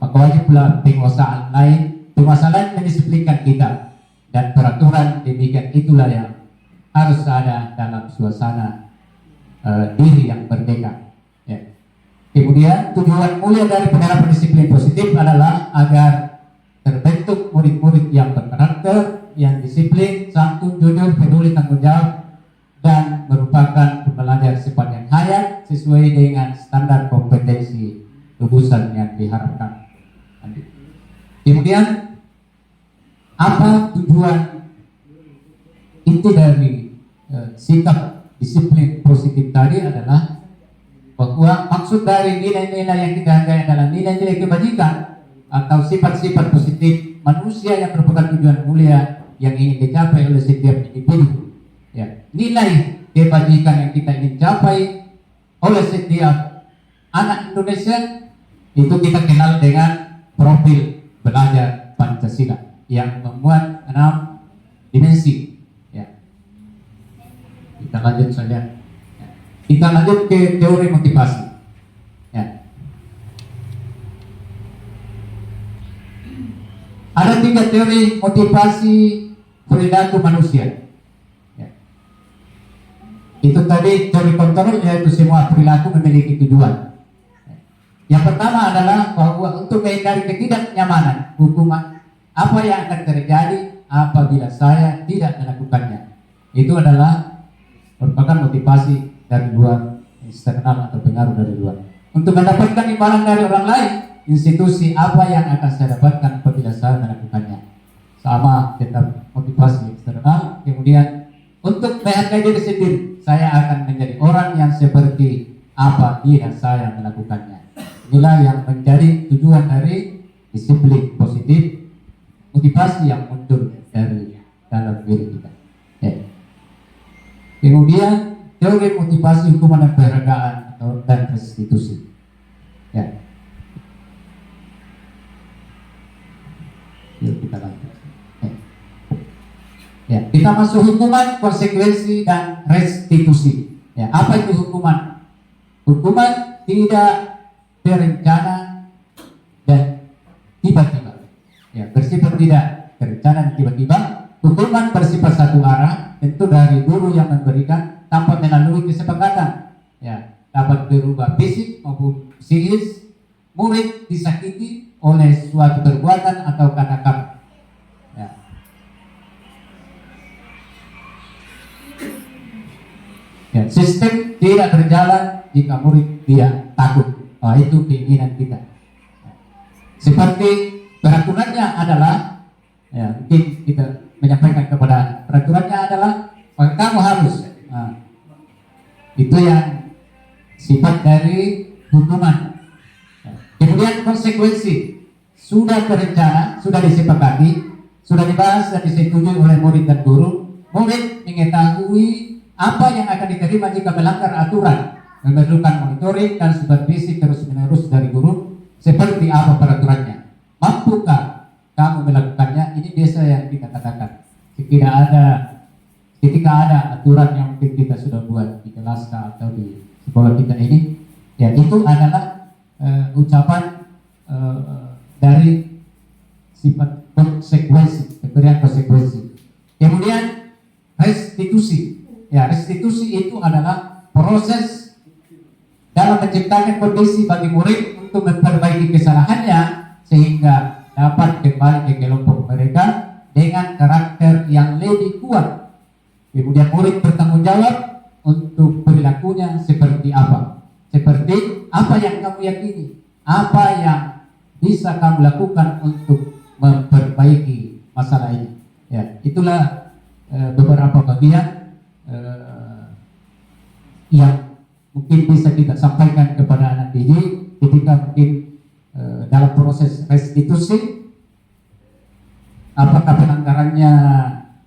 maka wajiblah penguasa lain mendisiplinkan kita, dan peraturan demikian itulah yang harus ada dalam suasana diri yang merdeka. Ya. Kemudian tujuan mulia dari penerapan disiplin positif adalah agar terbentuk murid-murid yang berkarakter, yang disiplin, santun, jujur, peduli, tanggung jawab, dan merupakan pembelajar sepanjang hayat sesuai dengan standar kompetensi lulusan yang diharapkan. Kemudian apa tujuan inti dari sikap disiplin positif tadi adalah bahwa maksud dari nilai-nilai yang kita hargai adalah nilai-nilai kebajikan atau sifat-sifat positif manusia yang merupakan tujuan mulia yang ingin dicapai oleh setiap individu. Ya, nilai kebajikan yang kita ingin capai oleh setiap anak Indonesia itu kita kenal dengan profil belajar Pancasila yang memuat 6 dimensi. Ya. Kita lanjut saja. Ya. Kita lanjut ke teori motivasi. Ya. Ada 3 teori motivasi perilaku manusia. Ya. Itu tadi teori kontrol, yaitu semua perilaku memiliki tujuan. Yang pertama adalah bahwa untuk menghindari ketidaknyamanan, hukuman apa yang akan terjadi apabila saya tidak melakukannya. Itu adalah merupakan motivasi dari luar, eksternal atau pengaruh dari luar. Untuk mendapatkan imbalan dari orang lain, institusi apa yang akan saya dapatkan apabila saya melakukannya. Sama tetap motivasi eksternal. Kemudian untuk menghargai diri sendiri, saya akan menjadi orang yang seperti apabila saya melakukannya. Inilah yang menjadi tujuan dari disiplin positif, motivasi yang muncul dari dalam diri kita. Kemudian teori motivasi hukuman dan penghargaan dan restitusi. Ya. Yuk kita lanjut. Ya, kita masuk hukuman, konsekuensi dan restitusi. Ya, apa itu hukuman? Hukuman tidak berencana dan tiba-tiba. Ya, bersifat tidak berencana dan tiba-tiba. Hukuman bersifat satu arah, tentu dari guru yang memberikan tanpa melalui kesepakatan. Ya, dapat berubah fisik maupun psikis. Murid disakiti oleh suatu perbuatan atau kata-kata. Ya. Ya, sistem tidak berjalan jika murid dia takut. Itu keinginan kita. Seperti peraturannya adalah, ya, mungkin kita menyampaikan kepada peraturannya adalah kamu harus. Itu yang sifat dari hukuman. Kemudian konsekuensi sudah berencana, sudah disepakati, sudah dibahas dan disetujui oleh murid dan guru. Murid mengetahui apa yang akan diterima jika melanggar aturan, memerlukan monitoring dan supervisi terus-menerus dari guru. Seperti apa peraturannya? Mampukah kamu melakukannya? Ini biasa yang kita katakan. Ketika ada aturan yang mungkin kita sudah buat di kelas atau di sekolah kita ini, ya itu adalah ucapan dari sifat konsekuensi, pemberian konsekuensi. Kemudian restitusi. Ya, restitusi itu adalah proses dalam menciptakan kondisi bagi murid untuk memperbaiki kesalahannya sehingga dapat kembali ke kelompok mereka dengan karakter yang lebih kuat. Kemudian murid bertanggung jawab untuk perilakunya seperti apa? Seperti apa yang kamu yakini, apa yang bisa kamu lakukan untuk memperbaiki masalah ini. Ya, itulah beberapa bagian yang mungkin bisa kita sampaikan kepada anak didik ketika mungkin dalam proses restitusi. Apakah pelanggarannya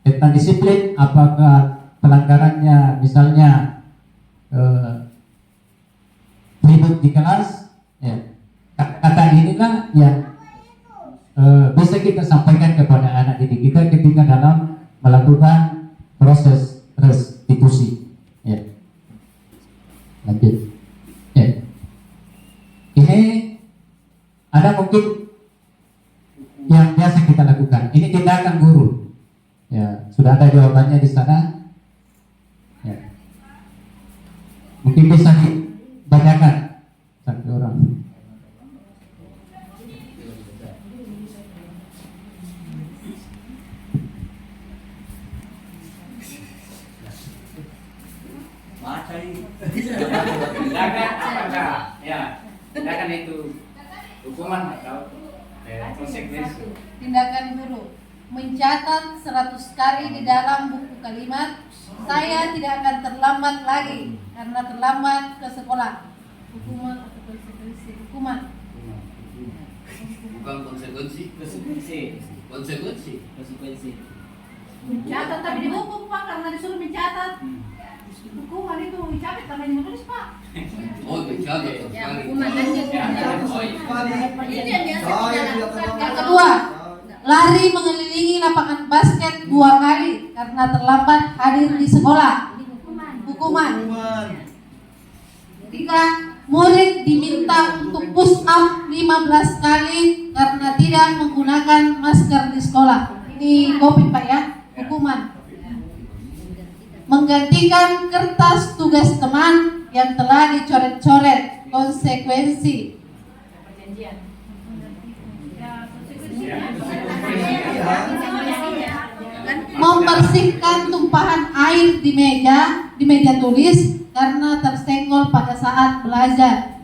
tentang disiplin, apakah pelanggarannya misalnya ribut di kelas, ya. Kata inilah yang bisa kita sampaikan kepada anak didik kita ketika dalam melakukan proses restitusi. Ya. Lanjut. Ya. Ini ada mungkin yang biasa kita lakukan. Ini tindakan guru. Ya, sudah ada jawabannya di sana. Ya. Mungkin bisa dibacakan satu orang. Tindakan apakah ya tindakan itu hukuman atau konsekuensi? Tindakan guru mencatat 100 kali di dalam buku kalimat, saya tidak akan terlambat lagi karena terlambat ke sekolah. Hukuman atau konsekuensi? Hukuman. Bukan konsekuensi. Konsekuensi. Mencatat tapi di buku Pak, karena disuruh mencatat. Hukuman itu dicatat karena menulis Pak. Oh, mencatat. Yang kedua, lari mengelilingi lapangan basket 2 kali karena terlambat hadir di sekolah. Hukuman. Tiga, murid diminta untuk push up 15 kali karena tidak menggunakan masker di sekolah. Ini kopi Pak ya, hukuman. Menggantikan kertas tugas teman yang telah dicoret-coret, konsekuensi. Membersihkan tumpahan air di meja tulis karena tersenggol pada saat belajar.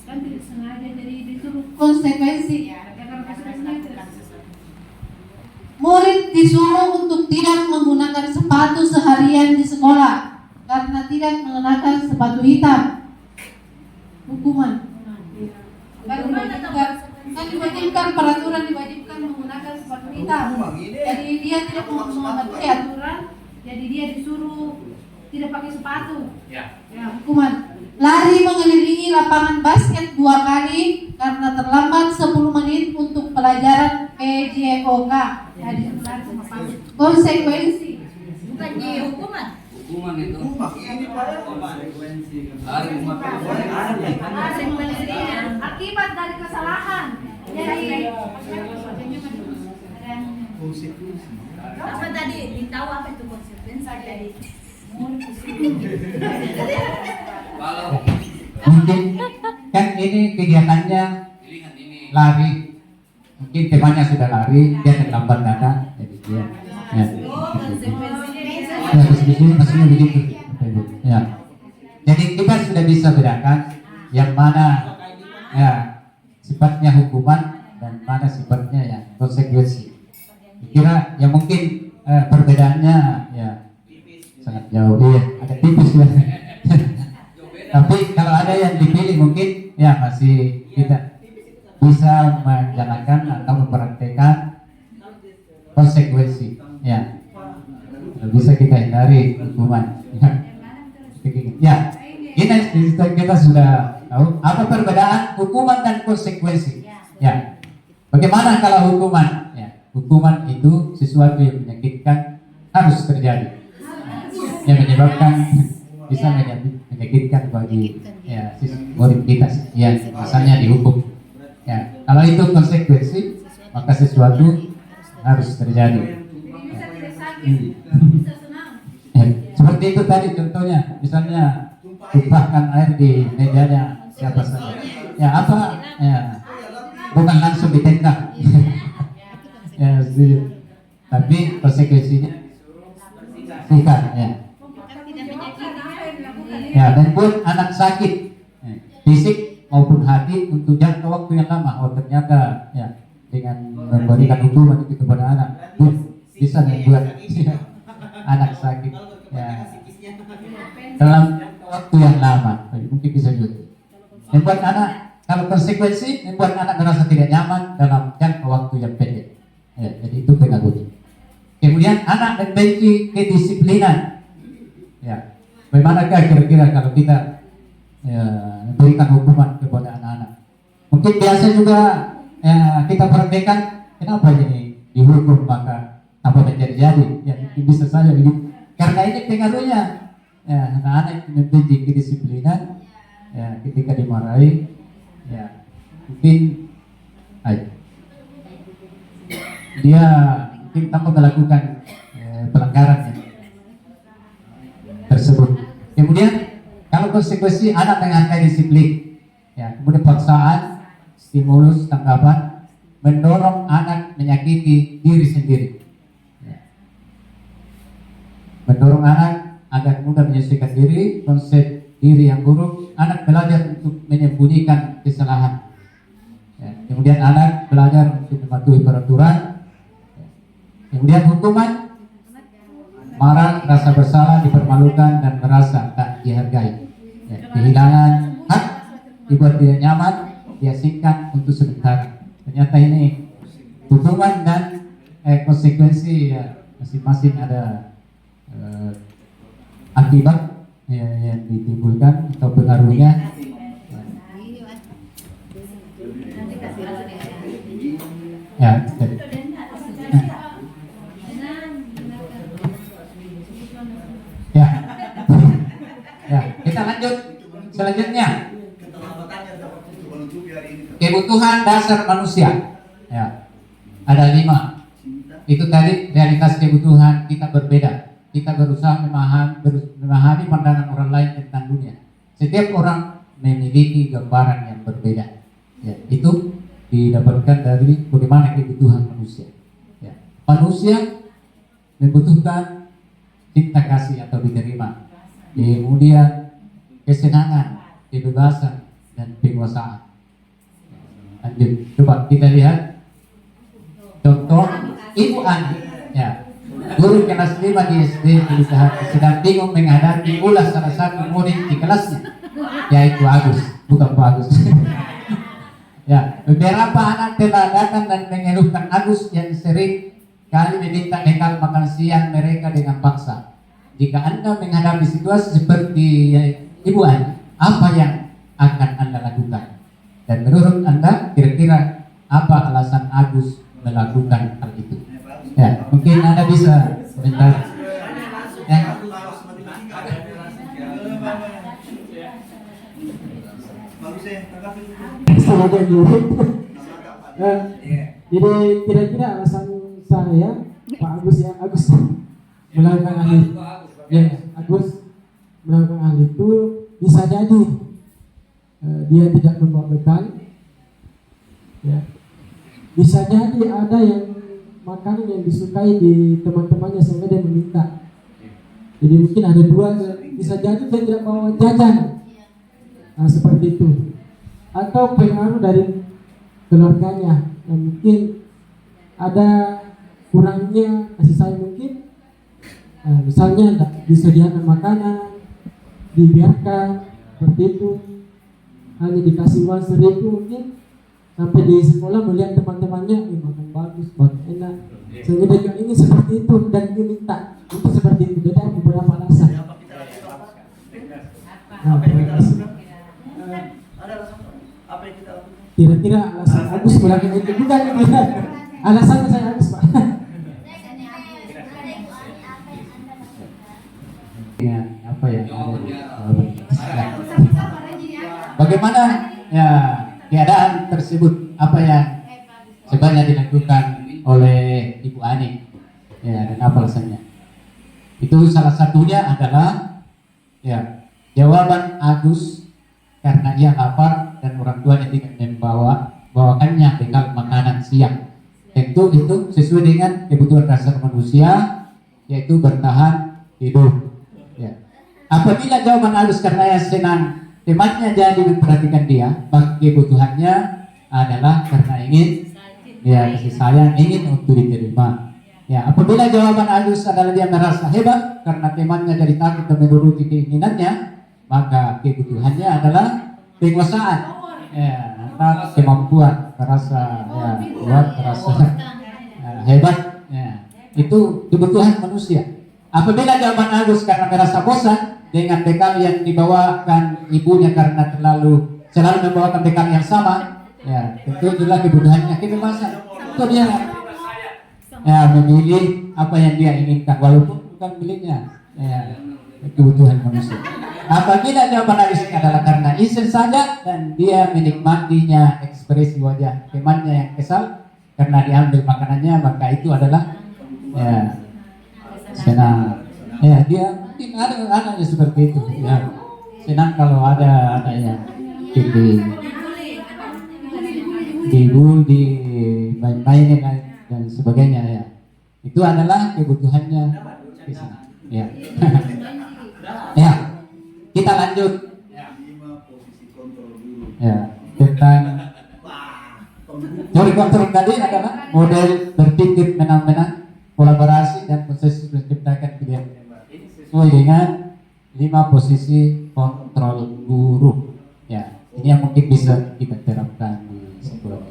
Kan tidak sengaja jadi disuruh, konsekuensi. Murid disuruh untuk tidak menggunakan sepatu seharian di sekolah karena tidak mengenakan sepatu hitam. Hukuman. Kan diwajibkan, peraturan diwajibkan menggunakan sepatu hitam. Jadi dia tidak mematuhi aturan, jadi dia disuruh tidak pakai sepatu. Ya. Ya, hukuman lari mengelilingi lapangan basket 2 kali karena terlambat 10 menit untuk pelajaran PJOK. Jadi konsekuensi. Bukan di hukuman. Hukuman itu. Akibat dari kesalahan. Jadi Apa tadi? Ditahu apa itu konsekuensi dari Kalau Mungkin kan ini kegiatannya pilihan ini lari, mungkin temanya sudah lari, dia terlambat datang, jadi dia ya. Ya, maksudnya begitu. Ya. Jadi kita sudah bisa bedakan yang mana ya sifatnya hukuman dan mana sifatnya ya konsekuensi. Kira ya mungkin perbedaannya ya sangat jauh, iya, agak tipis ya. Tapi kalau ada yang dipilih mungkin ya masih kita bisa menjalankan atau mempraktekkan konsekuensi, ya bisa kita hindari hukuman. Ya, kita sudah tahu apa perbedaan hukuman dan konsekuensi. Ya, bagaimana kalau hukuman? Ya, hukuman itu sesuatu yang menyakitkan harus terjadi, yang menyebabkan bisa menyakitkan bagi ya murid kita yang misalnya dihukum. Ya, kalau itu konsekuensi maka sesuatu harus terjadi. bisa tidak sakit, bisa senang. Ya, seperti itu tadi contohnya, misalnya tumpahkan air di mejanya siapa saja. Ya apa? Ya, bukan langsung ditendang. Ya, tapi konsekuensinya bukan ya. Ya, dan buat anak sakit fisik maupun hati untuk jangka waktu yang lama. Oh ternyata ya dengan memberikan hukuman itu kepada anak bisa membuat anak sakit ya dalam waktu yang lama, mungkin bisa juga membuat anak, kalau konsekuensi membuat anak merasa tidak nyaman dalam jangka waktu yang pendek ya, jadi itu pengaruhnya. Kemudian anak membenci kedisiplinan ya, bagaimanakah kira-kira kalau kita ya, memberikan hukuman kepada anak-anak? Mungkin biasa juga ya, kita praktekkan, kenapa ini dihukum maka apa menjadi jadi? Ya mungkin bisa saja begitu. Karena ini pengaruhnya ya, anak-anak yang membenci kedisiplinan ya, ketika dimarahi ya mungkin dia mungkin tanpa melakukan pelanggaran ya, tersebut. Kemudian kalau konsekuensi anak mengangkat disiplin ya, kemudian paksaan, stimulus, tanggapan mendorong anak menyakiti diri sendiri ya. Mendorong anak agar mudah menyesuaikan diri, konsep diri yang buruk, anak belajar untuk menyembunyikan kesalahan ya. Kemudian anak belajar untuk mematuhi peraturan ya. Kemudian hukuman, marah, rasa bersalah, dipermalukan dan merasa tak dihargai ya. Kehilangan hak, dibuat tidak nyaman, diasingkan untuk sebentar. Ternyata ini hukuman dan konsekuensi ya, masing-masing ada akibat ya, yang ditimbulkan atau pengaruhnya ya. Ya. Ya, kita lanjut selanjutnya. Kebutuhan dasar manusia. Ya. Ada 5. Itu tadi realitas kebutuhan kita berbeda. Kita berusaha memahami pandangan orang lain tentang dunia. Setiap orang memiliki gambaran yang berbeda. Ya, itu didapatkan dari bagaimana kebutuhan manusia. Ya. Manusia membutuhkan cinta kasih atau diterima, kemudian kesenangan, kebebasan dan penguasaan. Lanjut, coba kita lihat contoh Ibu Ani, ya, guru kelas 5 di SD Pilihan sedang bingung menghadapi ulas salah satu murid di kelasnya, yaitu Agus, bukan Pak Agus. Ya, beberapa anak telah datang dan mengeluhkan Agus yang sering kali meminta bekal makan siang mereka dengan paksa. jika Anda menghadapi situasi seperti Ibu Ani, apa yang akan Anda lakukan? Dan menurut Anda kira-kira apa alasan Agus melakukan hal itu? Ya, mungkin Anda bisa komentar. Ya. Sebagai guru. Jadi kira-kira alasan saya Pak Agus melakukan hal itu, ya Agus melakukan hal itu bisa jadi dia tidak membawa bekal, ya bisa jadi ada yang makanan yang disukai di teman-temannya sehingga dia meminta. Jadi mungkin ada dua, bisa jadi dia tidak bawa jajan, nah, seperti itu. Atau pengaruh dari keluarganya, mungkin ada kurangnya kasih sayang mungkin, misalnya tidak disediakan makanan, dibiarkan seperti itu, hanya dikasih uang 1.000 mungkin, sampai di sekolah melihat teman-temannya makan bagus, makan enak, sehingga dia ingin seperti itu dan dia minta itu seperti itu. Jadi ada beberapa alasan. Kira-kira alasan Agus melakukan itu bukan alasannya saya Agus, Pak. Ya, apa ya? Bagaimana ya keadaan tersebut? Apa yang sebenarnya dilakukan oleh Ibu Ani? Ya, dan apa alasannya? Itu salah satunya adalah ya jawaban Agus karena ia lapar dan orang tuanya tidak membawakannya bekal makanan siang. Tentu itu sesuai dengan kebutuhan dasar manusia, yaitu bertahan hidup. Ya. Apabila jawaban Agus karena ia senang temannya jadi memperhatikan dia, maka kebutuhannya adalah karena ingin ya kasih sayang, ingin untuk diterima. Ya, apabila jawaban Agus adalah dia merasa hebat karena temannya jadi takut dan menuruti keinginannya, maka kebutuhannya adalah penguasaan. Ya, atau kemampuan, merasa ya kuat, merasa hebat. Ya, itu kebutuhan manusia. Apabila jawaban Agus karena merasa bosan dengan bekal yang dibawakan ibunya karena selalu membawakan bekal yang sama, ya tentu itulah kebutuhannya kebebasan. Itu dia ya memilih apa yang dia inginkan walaupun bukan miliknya, ya kebutuhan manusia. Apabila jawaban Agus adalah karena iseng saja dan dia menikmatinya ekspresi wajah temannya yang kesal karena diambil makanannya, maka itu adalah ya senang. Ya dia mungkin ada anaknya seperti itu. Ya senang kalau ada yang dibully, main-mainin dan sebagainya ya. Itu adalah kebutuhannya di sana. Ya. Ya. Kita lanjut. Ya, tentang teori kontrol tadi adalah model berpikir menang-menang, kolaborasi dan proses menciptakan pilihan sesuai dengan 5 posisi kontrol guru. Ya, ini yang mungkin bisa kita terapkan di sekolah.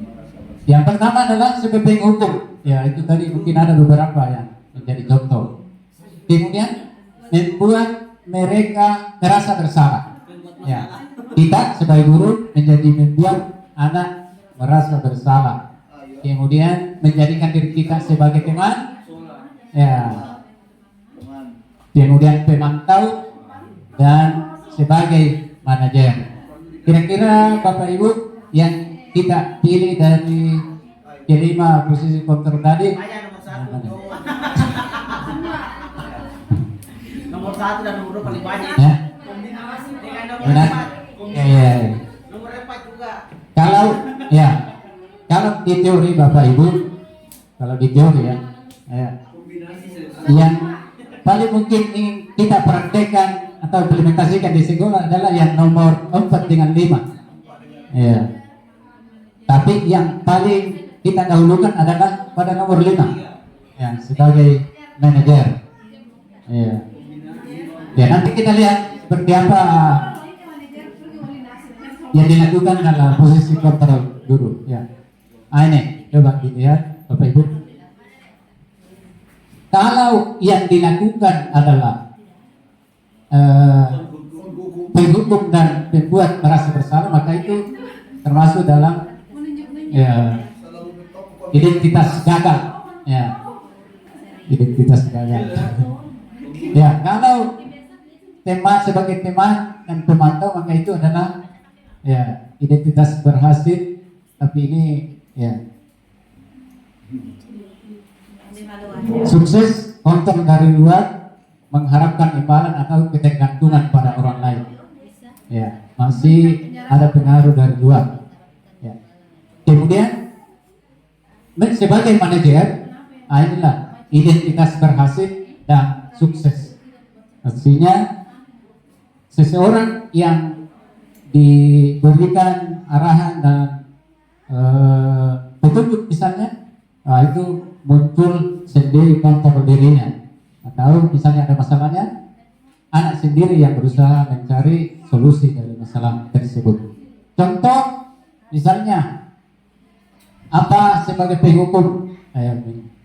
Yang pertama adalah sebagai hukum. Ya, itu tadi mungkin ada beberapa yang menjadi contoh. Kemudian membuat mereka merasa bersalah. Ya, kita sebagai guru membuat anak merasa bersalah. Kemudian menjadikan diri kita sebagai teman. Ya. Kemudian pemantau dan sebagai manajer. Kira-kira Bapak Ibu yang kita pilih dari kelima posisi kontrol tadi, nomor 1 dan nomor 2 paling banyak. ya. Benar. Ya. Nomor 4 juga. Kalau di teori Bapak Ibu, kalau di teori ya, yang paling mungkin ingin kita praktekkan atau implementasikan di sekolah adalah yang nomor 4 dengan 5. Ya. Tapi yang paling kita dahulukan adalah pada nomor 5, ya, sebagai manajer. Ya. Ya, nanti kita lihat seperti apa yang dilakukan dalam posisi kontrol guru. Ya. Ini coba dilihat Bapak Ibu. Kalau yang dilakukan adalah penghukum dan pembuat merasa bersalah, maka itu termasuk dalam ya, identitas gagal. Ya, identitas gagal. Ya, kalau teman sebagai teman dan pemantau, maka itu adalah ya identitas berhasil. Tapi ini ya sukses kontrol dari luar, mengharapkan imbalan atau ketergantungan pada orang lain. Ya, masih ada pengaruh dari luar. Ya. Kemudian sebagai manajer, inilah identitas berhasil dan sukses. Artinya seseorang yang diberikan arahan dan petunjuk misalnya, itu muncul sendiri kontrol dirinya. Atau misalnya ada masalahnya, anak sendiri yang berusaha mencari solusi dari masalah tersebut. Contoh misalnya apa sebagai penghukum,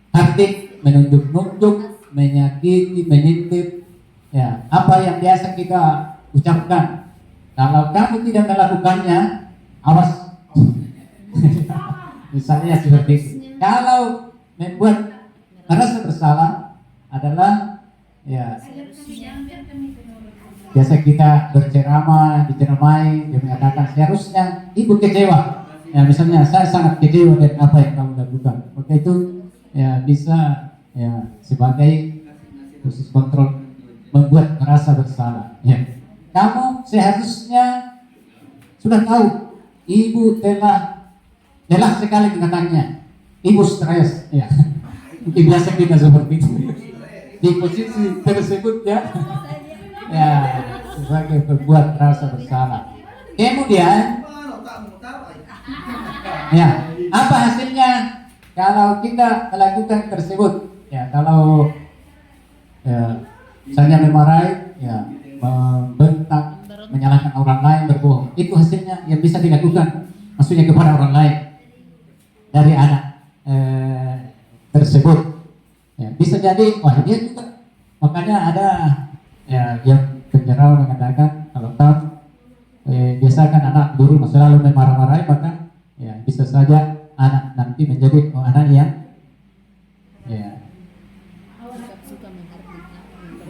taktik menunjuk-nunjuk, menyakiti, mengintip, ya apa yang biasa kita ucapkan. Kalau kamu tidak melakukannya, awas. Misalnya seperti itu. Kalau membuat merasa bersalah adalah ya biasa kita berceramah, diceramai, dia mengatakan seharusnya ibu kecewa. Ya misalnya saya sangat kecewa dengan apa yang kamu lakukan. Maka itu ya bisa ya sebagai proses kontrol membuat merasa bersalah. Ya. Kamu seharusnya sudah tahu ibu telah lelah sekali dengannya. Ibu stres. Ya. Mungkin biasa kita seperti itu. Di posisi tersebut ya. Ya, sebagai pembuat rasa bersalah. Kemudian ya, apa hasilnya kalau kita melakukan tersebut? Ya, kalau ya, misalnya memarahi, ya, membentak, menyalahkan orang lain, berbohong, itu hasilnya yang bisa dilakukan, maksudnya kepada orang lain dari anak tersebut. Ya, bisa jadi, wah dia juga. Makanya ada ya yang penjara mengatakan kalau tahu biasakan anak dulu selalu memarah-marahi, maka ya bisa saja anak nanti menjadi anak yang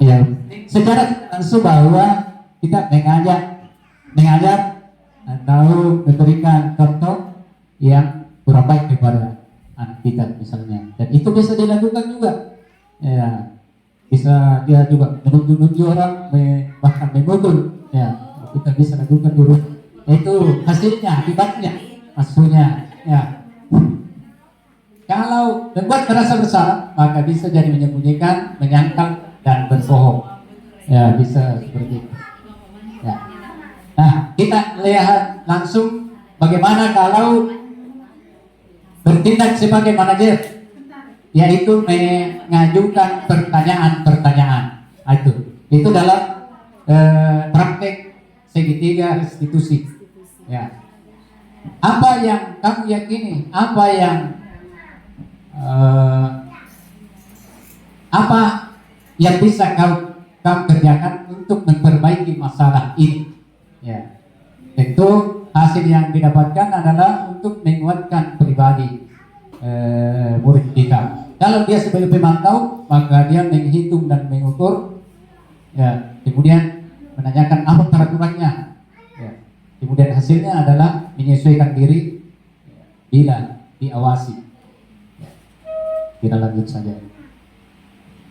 ya secara langsung bahwa kita mengajar atau memberikan contoh yang kurang baik kepada anak kita misalnya, dan itu bisa dilakukan juga. Ya, bisa dia juga menunjuk-nunjuk orang, bahkan memukul. Ya, kita bisa lakukan dulu. Itu hasilnya, akibatnya, maksudnya. Ya, kalau membuat merasa bersalah, maka bisa jadi menyembunyikan, menyangkal, dan berbohong. Ya, bisa seperti itu. Ya. Nah, kita lihat langsung bagaimana kalau bertindak sebagai manajer, yaitu mengajukan pertanyaan-pertanyaan. Itu dalam praktek segitiga restitusi. Ya. Apa yang kamu yakini? Apa yang bisa kamu kerjakan untuk memperbaiki masalah ini? Ya. Tentu hasil yang didapatkan adalah untuk menguatkan pribadi murid kita. Kalau dia sebagai pemantau, maka dia menghitung dan mengukur, ya, kemudian menanyakan apa peraturannya, ya. Kemudian hasilnya adalah menyesuaikan diri, ya, bila diawasi. Ya. Kita lanjut saja.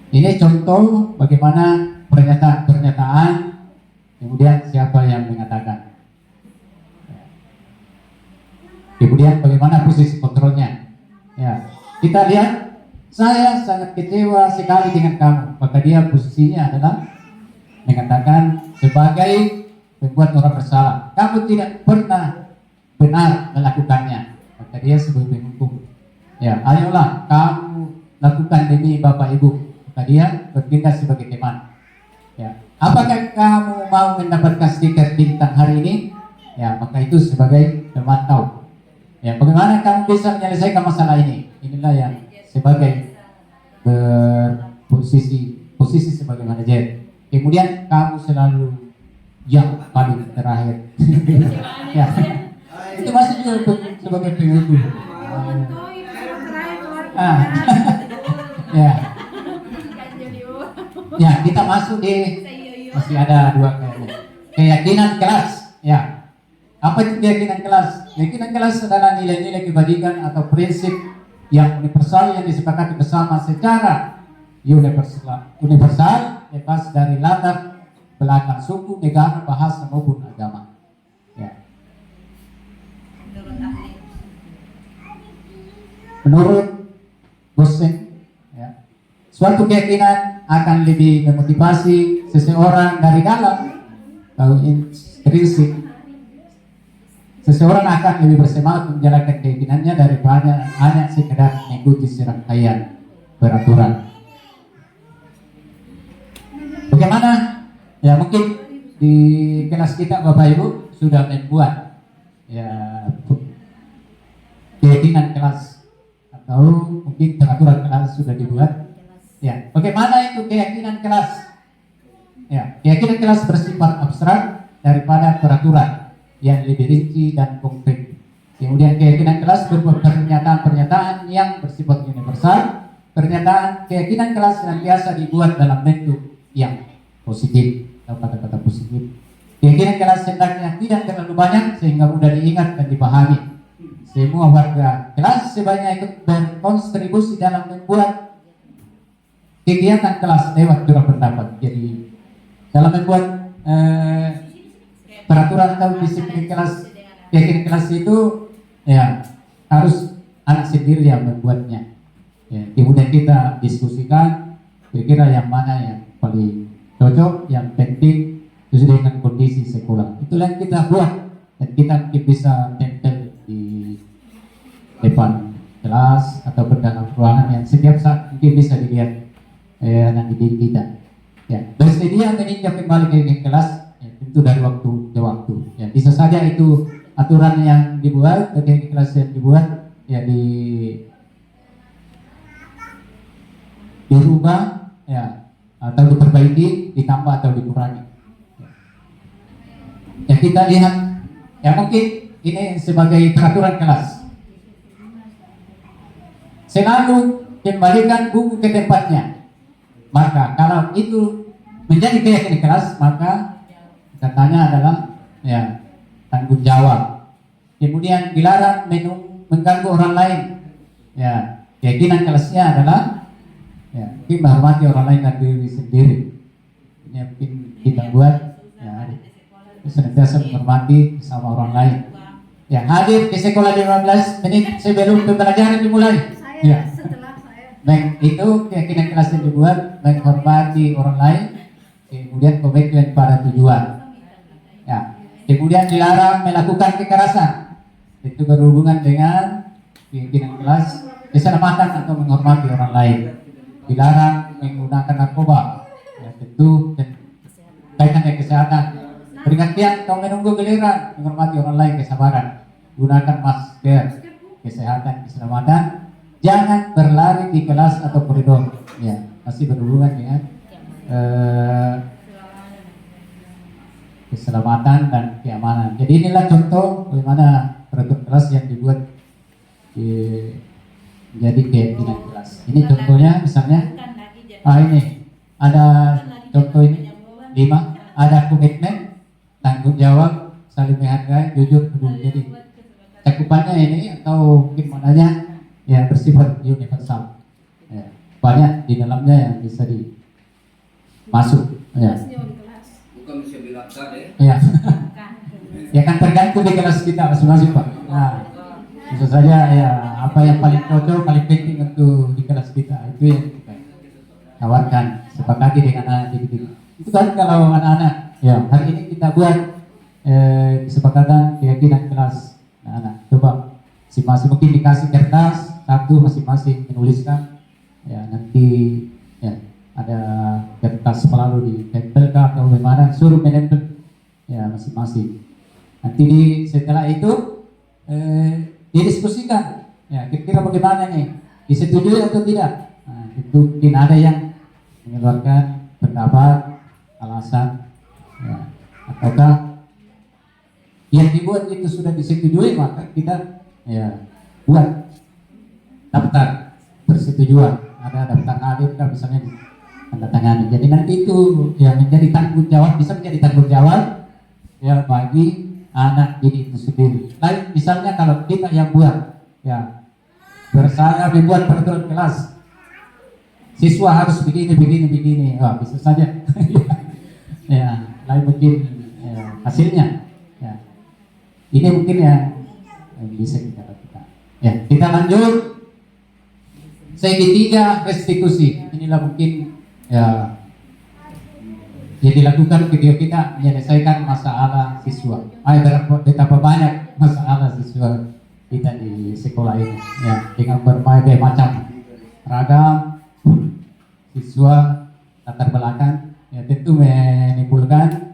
Ini contoh bagaimana pernyataan, kemudian siapa yang mengatakan. Kemudian bagaimana posisi kontrolnya. Ya, kita lihat, saya sangat kecewa sekali dengan kamu. Maka dia posisinya adalah mengatakan sebagai pembuat orang bersalah, kamu tidak pernah benar melakukannya. Maka dia sebagai penghukum. Ya, ayolah kamu lakukan demi Bapak Ibu. Maka dia bertindak sebagai teman. Ya, apakah kamu mau mendapatkan stiker bintang hari ini? Ya, maka itu sebagai pemantau. Ya, bagaimana kamu bisa menyelesaikan masalah ini? Inilah yang sebagai posisi sebagai manajer. kemudian kamu selalu yang paling terakhir. Ya, itu masih juga sebagai penutup. Ya, ya kita masuk di masih ada dua kayaknya. Keyakinan kelas. Ya, apa itu keyakinan kelas? Keyakinan kelas adalah nilai-nilai kebajikan atau prinsip yang universal yang disepakati bersama secara universal lepas dari latar belakang suku, negara, bahasa maupun agama. Ya. Menurut Gosen, ya, suatu keyakinan akan lebih memotivasi seseorang dari dalam atau intrinsik. Seseorang akan lebih bersemangat menjalankan keyakinannya daripada hanya sekedar mengikuti serangkaian peraturan. Bagaimana? Ya mungkin di kelas kita Bapak Ibu sudah membuat ya keyakinan kelas atau mungkin peraturan kelas sudah dibuat. Ya, bagaimana itu keyakinan kelas? Ya, keyakinan kelas bersifat abstrak daripada peraturan yang lebih rinci dan konkret. Kemudian keyakinan kelas berupa pernyataan-pernyataan yang bersifat universal. Pernyataan keyakinan kelas senantiasa dibuat dalam bentuk yang positif atau kata-kata positif. Keyakinan kelas hendaknya tidak terlalu banyak sehingga mudah diingat dan dipahami. Semua warga kelas sebanyak ikut berkontribusi dalam membuat kegiatan kelas lewat surat pendapat. Jadi dalam membuat peraturan atau disiplin kelas, keyakinan kelas itu ya harus anak sendiri yang membuatnya. Ya, kemudian kita diskusikan kira-kira yang mana yang paling cocok, yang penting sesuai dengan kondisi sekolah. Itulah yang kita buat dan kita mungkin bisa tempel di depan kelas atau dalam ruangan yang setiap saat mungkin bisa dilihat nanti kita. Ya, bersedia meninjau kembali ke kelas ya, tentu dari waktu ke waktu. Ya, bisa saja itu aturan yang dibuat, kegiatan kelas yang dibuat ya dirubah ya atau diperbaiki, ditambah atau dikurangi. Ya kita lihat ya mungkin ini sebagai peraturan kelas. Selalu kembalikan buku ke tempatnya. Maka kalau itu menjadi keyakinan kelas, maka katanya adalah ya tanggung jawab. Kemudian dilarang mengganggu orang lain. Ya, keyakinan kelasnya adalah ya mungkin menghormati orang lain dan diri sendiri. Ini yang mungkin kita buat ya senantiasa menghormati sama orang lain. Ya, hadir di sekolah 15 menit sebelum pembelajaran dimulai. Ya. Baik, itu keyakinan kelas yang dibuat menghormati orang lain, kemudian komitmen pada tujuan. Ya, kemudian dilarang melakukan kekerasan. Itu berhubungan dengan keyakinan kelas keselamatan atau menghormati orang lain. Dilarang menggunakan narkoba. Ya, tentu kaitan dengan kesehatan. Perhatian atau menunggu giliran, menghormati orang lain, kesabaran. Gunakan masker, kesehatan, keselamatan. Jangan berlari di kelas atau koridor. Ya, masih berhubungan dengan keselamatan dan keamanan. Jadi inilah contoh bagaimana peraturan kelas yang dibuat menjadi keyakinan kelas. Ini contohnya misalnya, ini ada contoh ini 5, ada komitmen, tanggung jawab, saling menghargai, jujur, peduli. Jadi cakupannya ini atau gimana ya bersifat universal. Ya, banyak di dalamnya yang bisa dimasuk. Ya. Bukan bisa bilang tadi. Ya. Ya kan tergantung di kelas kita masing-masing Pak. Nah, bisa saja ya apa yang paling cocok, paling penting untuk di kelas kita itu yang kita tawarkan, sepakati dengan anak didik. Itu kan kalau anak-anak. Ya hari ini kita buat kesepakatan keyakinan kelas anak-anak. Coba masing-masing mungkin dikasih kertas satu masing-masing menuliskan ya nanti ya ada kertas selalu ditempelkan atau bagaimana suruh menempel ya masing-masing. Nanti setelah itu didiskusikan ya kira-kira bagaimana nih, disetujui atau tidak. Nah, itu mungkin ada yang mengeluarkan pendapat alasan, ya, ataukah yang dibuat itu sudah disetujui, maka kita ya buat daftar persetujuan, ada daftar hadir misalnya tanda tangani. Jadi nanti itu ya menjadi tanggung jawab, bisa menjadi tanggung jawab ya bagi anak didik itu sendiri. Lain misalnya kalau kita yang buat, ya bersama dibuat peraturan kelas, siswa harus begini, wah bisa saja. Ya, lain mungkin ya, hasilnya. Ya. Ini mungkin yang bisa kita lakukan. Ya, kita lanjut. Segitiga restitusi. Inilah mungkin ya yang dilakukan ketika kita menyelesaikan masalah siswa. Betapa banyak masalah siswa kita di sekolah ini, ya, dengan berbagai macam ragam siswa, latar belakang, ya tentu memunculkan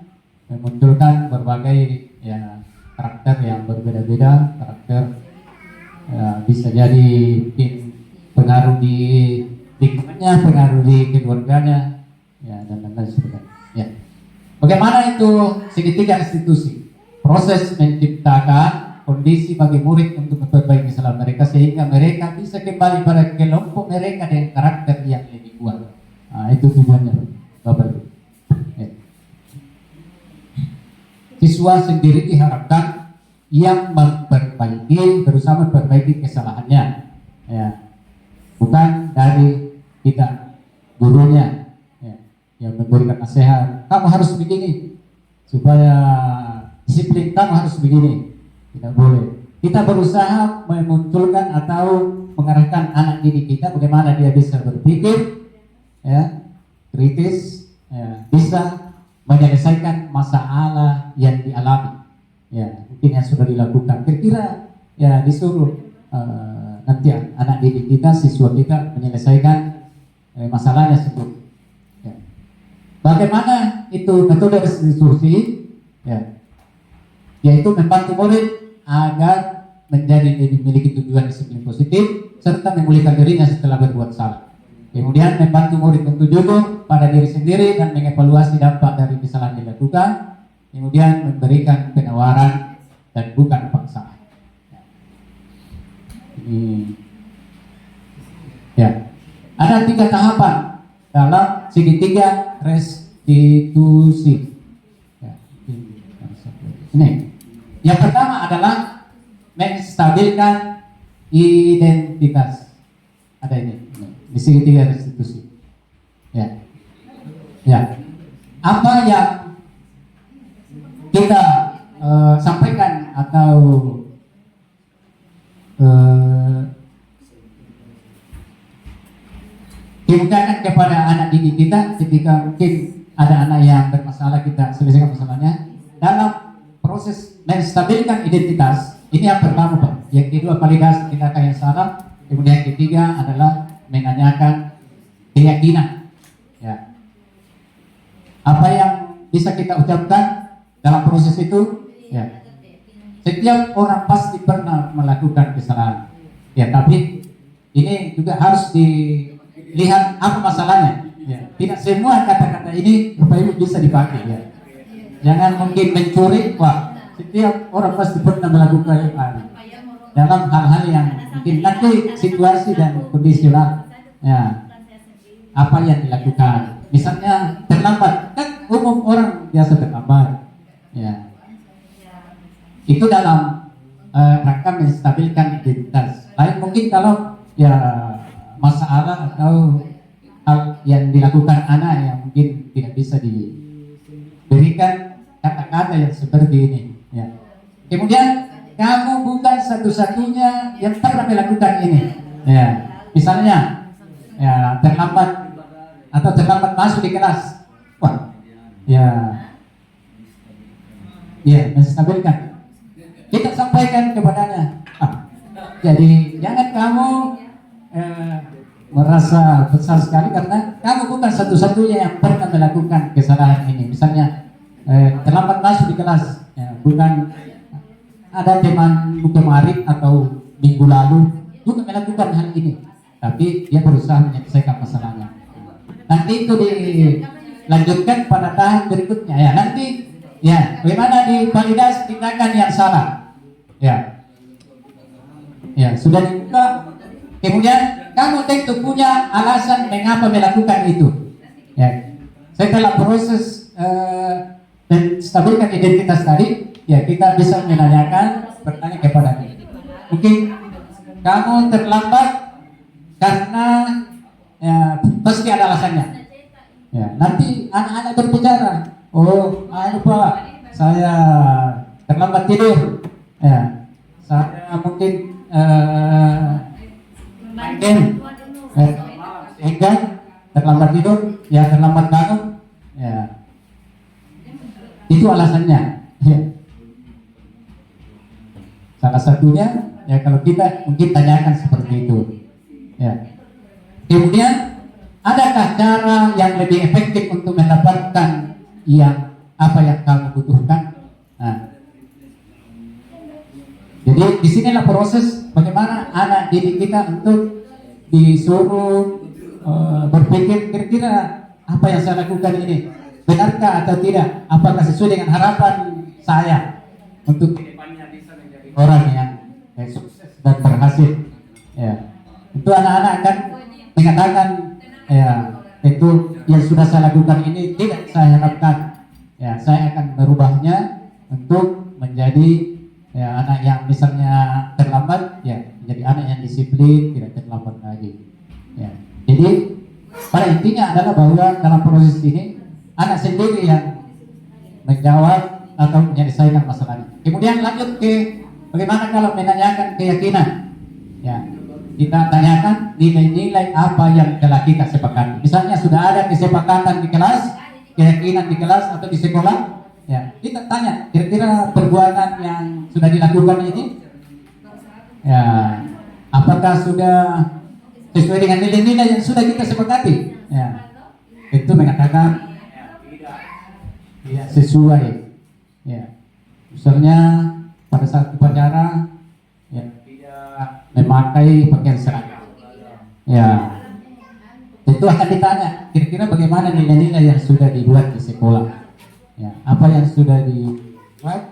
berbagai ya karakter yang berbeda-beda, karakter ya, bisa jadi pengaruh di lingkungannya, pengaruh di keluarganya, ya dan lain-lain sebagainya. Ya. Bagaimana itu segitiga restitusi? Proses menciptakan kondisi bagi murid untuk memperbaiki kesalahan mereka sehingga mereka bisa kembali pada kelompok mereka dengan karakter yang lebih kuat. Nah, itu tujuannya, Bapak Ibu. Ya. Siswa sendiri diharapkan yang berusaha memperbaiki kesalahannya, ya, bukan dari kita gurunya, ya, yang memberikan nasihat. Kamu harus begini supaya disiplin, kamu harus begini. Tidak boleh. Kita berusaha memunculkan atau mengarahkan anak didik kita bagaimana dia bisa berpikir, ya, kritis, ya, bisa menyelesaikan masalah yang dialami. Ya, mungkin yang sudah dilakukan. Kira-kira ya disuruh nanti anak didik kita, siswa kita menyelesaikan masalahnya sebelum. Ya. Bagaimana itu metode restitusi? Ya, yaitu membantu murid agar memiliki tujuan disiplin positif serta memulihkan dirinya setelah berbuat salah. Kemudian membantu murid untuk jujur pada diri sendiri dan mengevaluasi dampak dari kesalahan yang dilakukan. Kemudian memberikan penawaran dan bukan paksaan. Ini, ya, ada 3 tahapan dalam segitiga restitusi. Ya, ini. Yang pertama adalah menstabilkan identitas. Ada ini di segitiga restitusi. Ya, ya. Apa yang kita sampaikan atau kemukakan kepada anak didik kita ketika mungkin ada anak yang bermasalah, kita selesaikan masalahnya dalam proses menstabilkan identitas. Ini yang pertama, Pak. Yang kedua, validasi tindakan yang salah. Kemudian yang ketiga adalah menanyakan keyakinan. Ya. Apa yang bisa kita ucapkan dalam proses itu? Ya. Setiap orang pasti pernah melakukan kesalahan. Ya, tapi ini juga harus dilihat apa masalahnya. Ya. Tidak semua kata-kata ini Bapak Ibu bisa dipakai. Ya. Jangan mungkin mencuri, wah, setiap orang pasti pernah melakukan dalam hal-hal yang mungkin nanti situasi dan kondisi lah, ya, apa yang dilakukan. Misalnya terlambat, kan umum orang biasa terlambat, ya. Itu dalam rangka menstabilkan identitas. Lain mungkin kalau ya masalah atau hal yang dilakukan anak yang mungkin tidak bisa diberikan kata-kata yang seperti ini, ya. Kemudian kamu bukan satu-satunya yang pernah melakukan ini, ya. Misalnya ya terlambat atau terlambat masuk di kelas, wah, ya, ya menstabilkan. Kita sampaikan kepadanya, jadi jangan kamu merasa besar sekali karena kamu bukan satu-satunya yang pernah melakukan kesalahan ini. Misalnya terlambat masuk di kelas, ya, bukan ada teman kemarin atau minggu lalu juga melakukan hal ini, tapi dia berusaha menyelesaikan masalahnya. Nanti itu lanjutkan pada tahap berikutnya ya. Nanti ya bagaimana divalidasi tindakan yang salah ya. Ya sudah dibuka, kemudian kamu tentu punya alasan mengapa melakukan itu ya. Setelah proses menstabilkan identitas tadi ya, kita bisa menanyakan bertanya kepada dia, mungkin kamu terlambat karena ya, pasti ada alasannya ya. Nanti anak-anak berbicara, oh Pak, saya terlambat tidur ya, saya mungkin main game, terlambat tidur ya, terlambat bangun ya, itu alasannya ya. Salah satunya ya, kalau kita mungkin tanyakan seperti itu ya. Kemudian adakah cara yang lebih efektif untuk mendapatkan yang apa yang kamu butuhkan? Nah, jadi disinilah proses bagaimana anak didik kita untuk disuruh berpikir kira-kira apa yang saya lakukan ini benarkah atau tidak, apakah sesuai dengan harapan saya untuk kedepannya bisa menjadi orang yang sukses dan berhasil ya. Itu anak-anak akan mengatakan ya, itu yang sudah saya lakukan ini tidak saya harapkan ya, saya akan merubahnya untuk menjadi ya, anak yang misalnya terlambat ya, menjadi anak yang disiplin, tidak terlambat lagi ya. Jadi pada intinya adalah bahwa dalam proses ini anak sendiri yang menjawab atau menyelesaikan masalahnya. Kemudian lanjut ke bagaimana kalau menanyakan keyakinan ya, kita tanyakan nilai-nilai apa yang telah kita sepakati. Misalnya sudah ada kesepakatan di kelas, keyakinan di kelas atau di sekolah ya, kita tanya kira-kira perbuatan yang sudah dilakukan ini ya, apakah sudah sesuai dengan nilai-nilai yang sudah kita sepakati ya. Itu mengatakan tidak sesuai ya, misalnya pada saat upacara ya, tidak memakai pakaian seragam ya, itu akan ditanya kira-kira bagaimana nilai-nilai yang sudah dibuat di sekolah ya, apa yang sudah dibuat,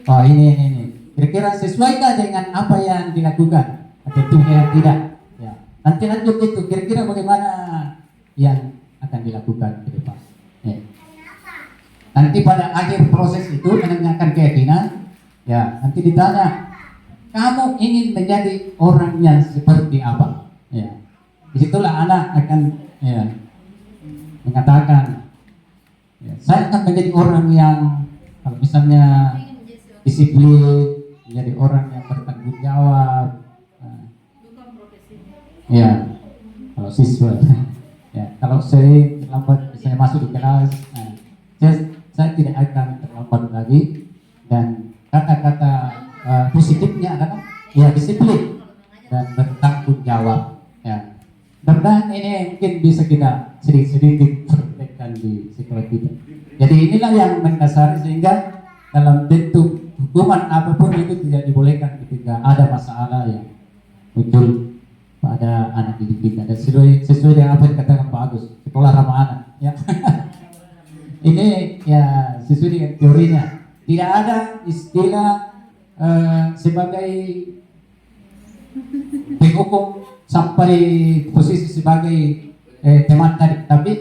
oh ini kira-kira sesuaikah dengan apa yang dilakukan, tentunya tidak ya. Nanti lanjut itu kira-kira bagaimana yang akan dilakukan ke depan ya. Nanti pada akhir proses itu menanyakan keyakinan ya, nanti ditanya kamu ingin menjadi orang yang seperti apa ya. Disitulah anak akan ya, mengatakan ya, saya akan menjadi orang yang kalau misalnya disiplin, menjadi orang yang bertanggung jawab ya, kalau siswa ya, kalau saya terlambat saya masuk di kelas saya tidak akan terlambat lagi, dan kata-kata positifnya adalah ya disiplin dan bertanggung jawab ya. Dan ini mungkin bisa kita sedikit-sedikit praktekkan di sekolah kita. Jadi inilah yang mendasari sehingga dalam bentuk hukuman apapun itu tidak dibolehkan ketika ada masalah yang muncul pada anak didik kita. Dan sesuai dengan apa yang dikatakan Pak Agus, sekolah ramah anak ya. Ini ya sesuai dengan teorinya. Tidak ada istilah sebagai penghukum sampai posisi sebagai teman tadi, tapi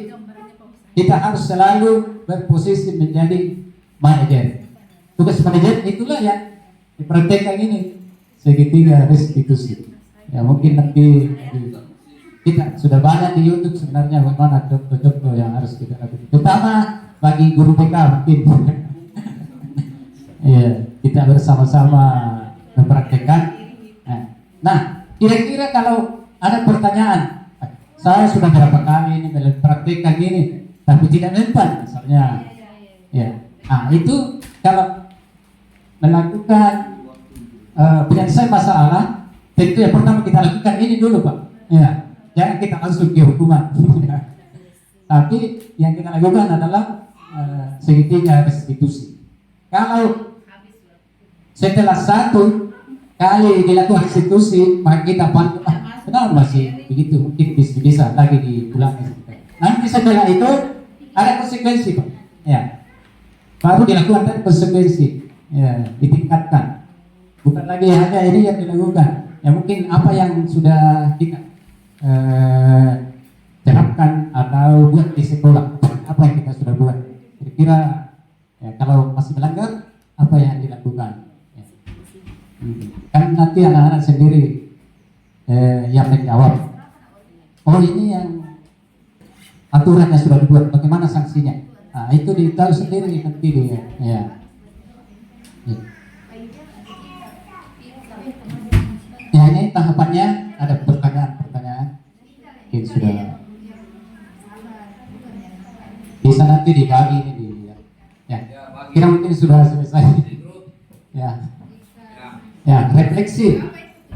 kita harus selalu berposisi menjadi manajer. Tugas manajer itulah yang dipraktekkan ini segitiga restitusi. Ya mungkin nanti kita sudah banyak di YouTube sebenarnya bagaimana contoh-contoh yang harus kita lakukan, terutama bagi guru BK mungkin. Ya, kita bersama-sama mempraktekkan. Nah, kira-kira kalau ada pertanyaan, saya sudah berapa kali ini mempraktekkan ini, tapi tidak mempan, misalnya, ya, itu kalau melakukan penyelesaian masalah, tentu yang pertama kita lakukan ini dulu, Pak. Ya, jangan kita langsung ke hukuman. Tapi yang kita lakukan adalah segitiga restitusi. Kalau setelah satu kali dilakukan restitusi, maka kita pandu, kenapa masih begitu, mungkin bisa lagi diulangi. Nanti setelah itu ada konsekuensi Pak. Ya, baru dilakukan dan konsekuensi, ya, ditingkatkan. Bukan lagi hanya ini yang dilakukan. Ya mungkin apa yang sudah kita terapkan atau buat di sekolah, apa yang kita sudah buat. Kira-kira ya, kalau masih melanggar, apa yang dilakukan? Ya. Kan nanti anak-anak sendiri yang menjawab. Oh ini yang aturan yang sudah dibuat, bagaimana sanksinya? Nah, itu ditahu sendiri nanti dia. Ya. Ya. Ya ini tahapannya ada pertanyaan-pertanyaan. Mungkin sudah bisa nanti dibagi ini. Ya. Kira mungkin sudah selesai. Ya. Ya, refleksi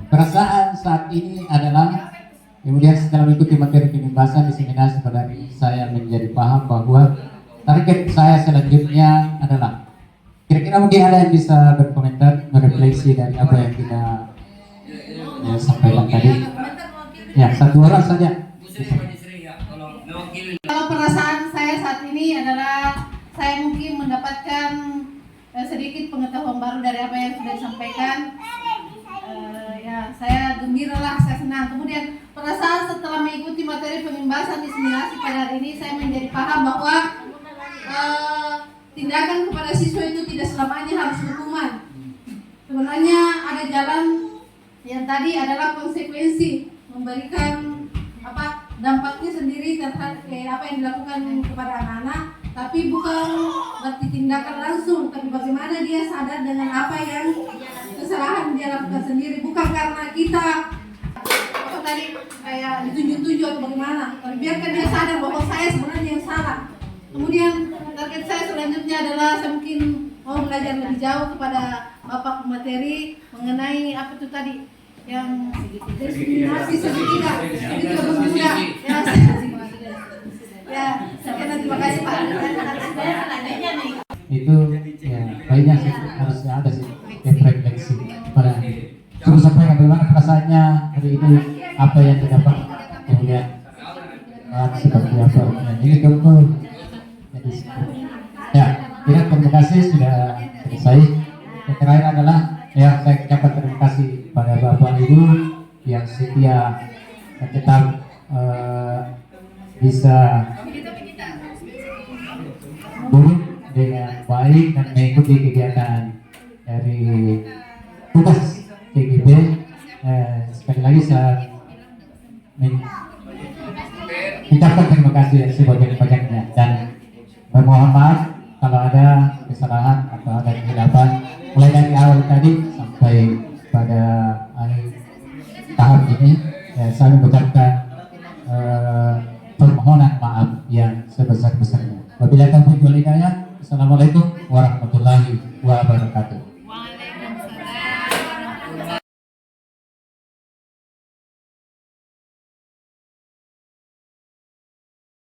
perasaan saat ini adalah kemudian setelah mengikuti materi pembahasan diseminasi pada hari ini, saya menjadi paham bahwa target saya selanjutnya adalah kira-kira mungkin ada yang bisa berkomentar, merefleksi dari apa yang kita sampaikan tadi. Ya, satu orang saja. Kalau perasaan saya saat ini adalah saya mungkin mendapatkan sedikit pengetahuan baru dari apa yang sudah disampaikan. Ya, saya gembira lah, saya senang. Kemudian perasaan setelah mengikuti materi pembahasan diseminasi pada hari ini, saya menjadi paham bahwa tindakan kepada siswa itu tidak selamanya harus hukuman. Sebenarnya ada jalan yang tadi adalah konsekuensi, memberikan dampaknya sendiri terhadap apa yang dilakukan kepada anak-anak, tapi bukan berarti tindakan langsung, tapi bagaimana dia sadar dengan apa yang kesalahan dia lakukan sendiri, bukan karena kita tadi kayak ditunjuk-tunjuk atau bagaimana, tapi biarkan dia sadar bahwa saya sebenarnya yang salah. Kemudian target saya selanjutnya adalah saya mungkin mau belajar lebih jauh kepada Bapak materi mengenai apa itu tadi yang diskriminasi segitiga, segitiga bermuda. Ya, terima kasih Pak. Itu ya banyak sih, harusnya ada sih refleksi pada terus sampai bagaimana perasaannya hari ini, apa yang didapat, kemudian seperti apa. Ini tentu ya, terima kasih sudah selesai. Yang terakhir adalah ya saya ucapkan terima kasih pada Bapak Ibu yang setia dan tetap bisa duduk dengan baik dan mengikuti kegiatan dari tugas TGB. Sekali lagi saya mengucapkan terima kasih sebanyak-banyaknya dan mohon maaf kalau ada kesalahan atau ada kehilafan mulai dari awal tadi sampai pada tahap ini. Saya mengucapkan permohonan maaf yang sebesar-besarnya. Wabillahi taufiq wal hidayah. Assalamualaikum warahmatullahi wabarakatuh.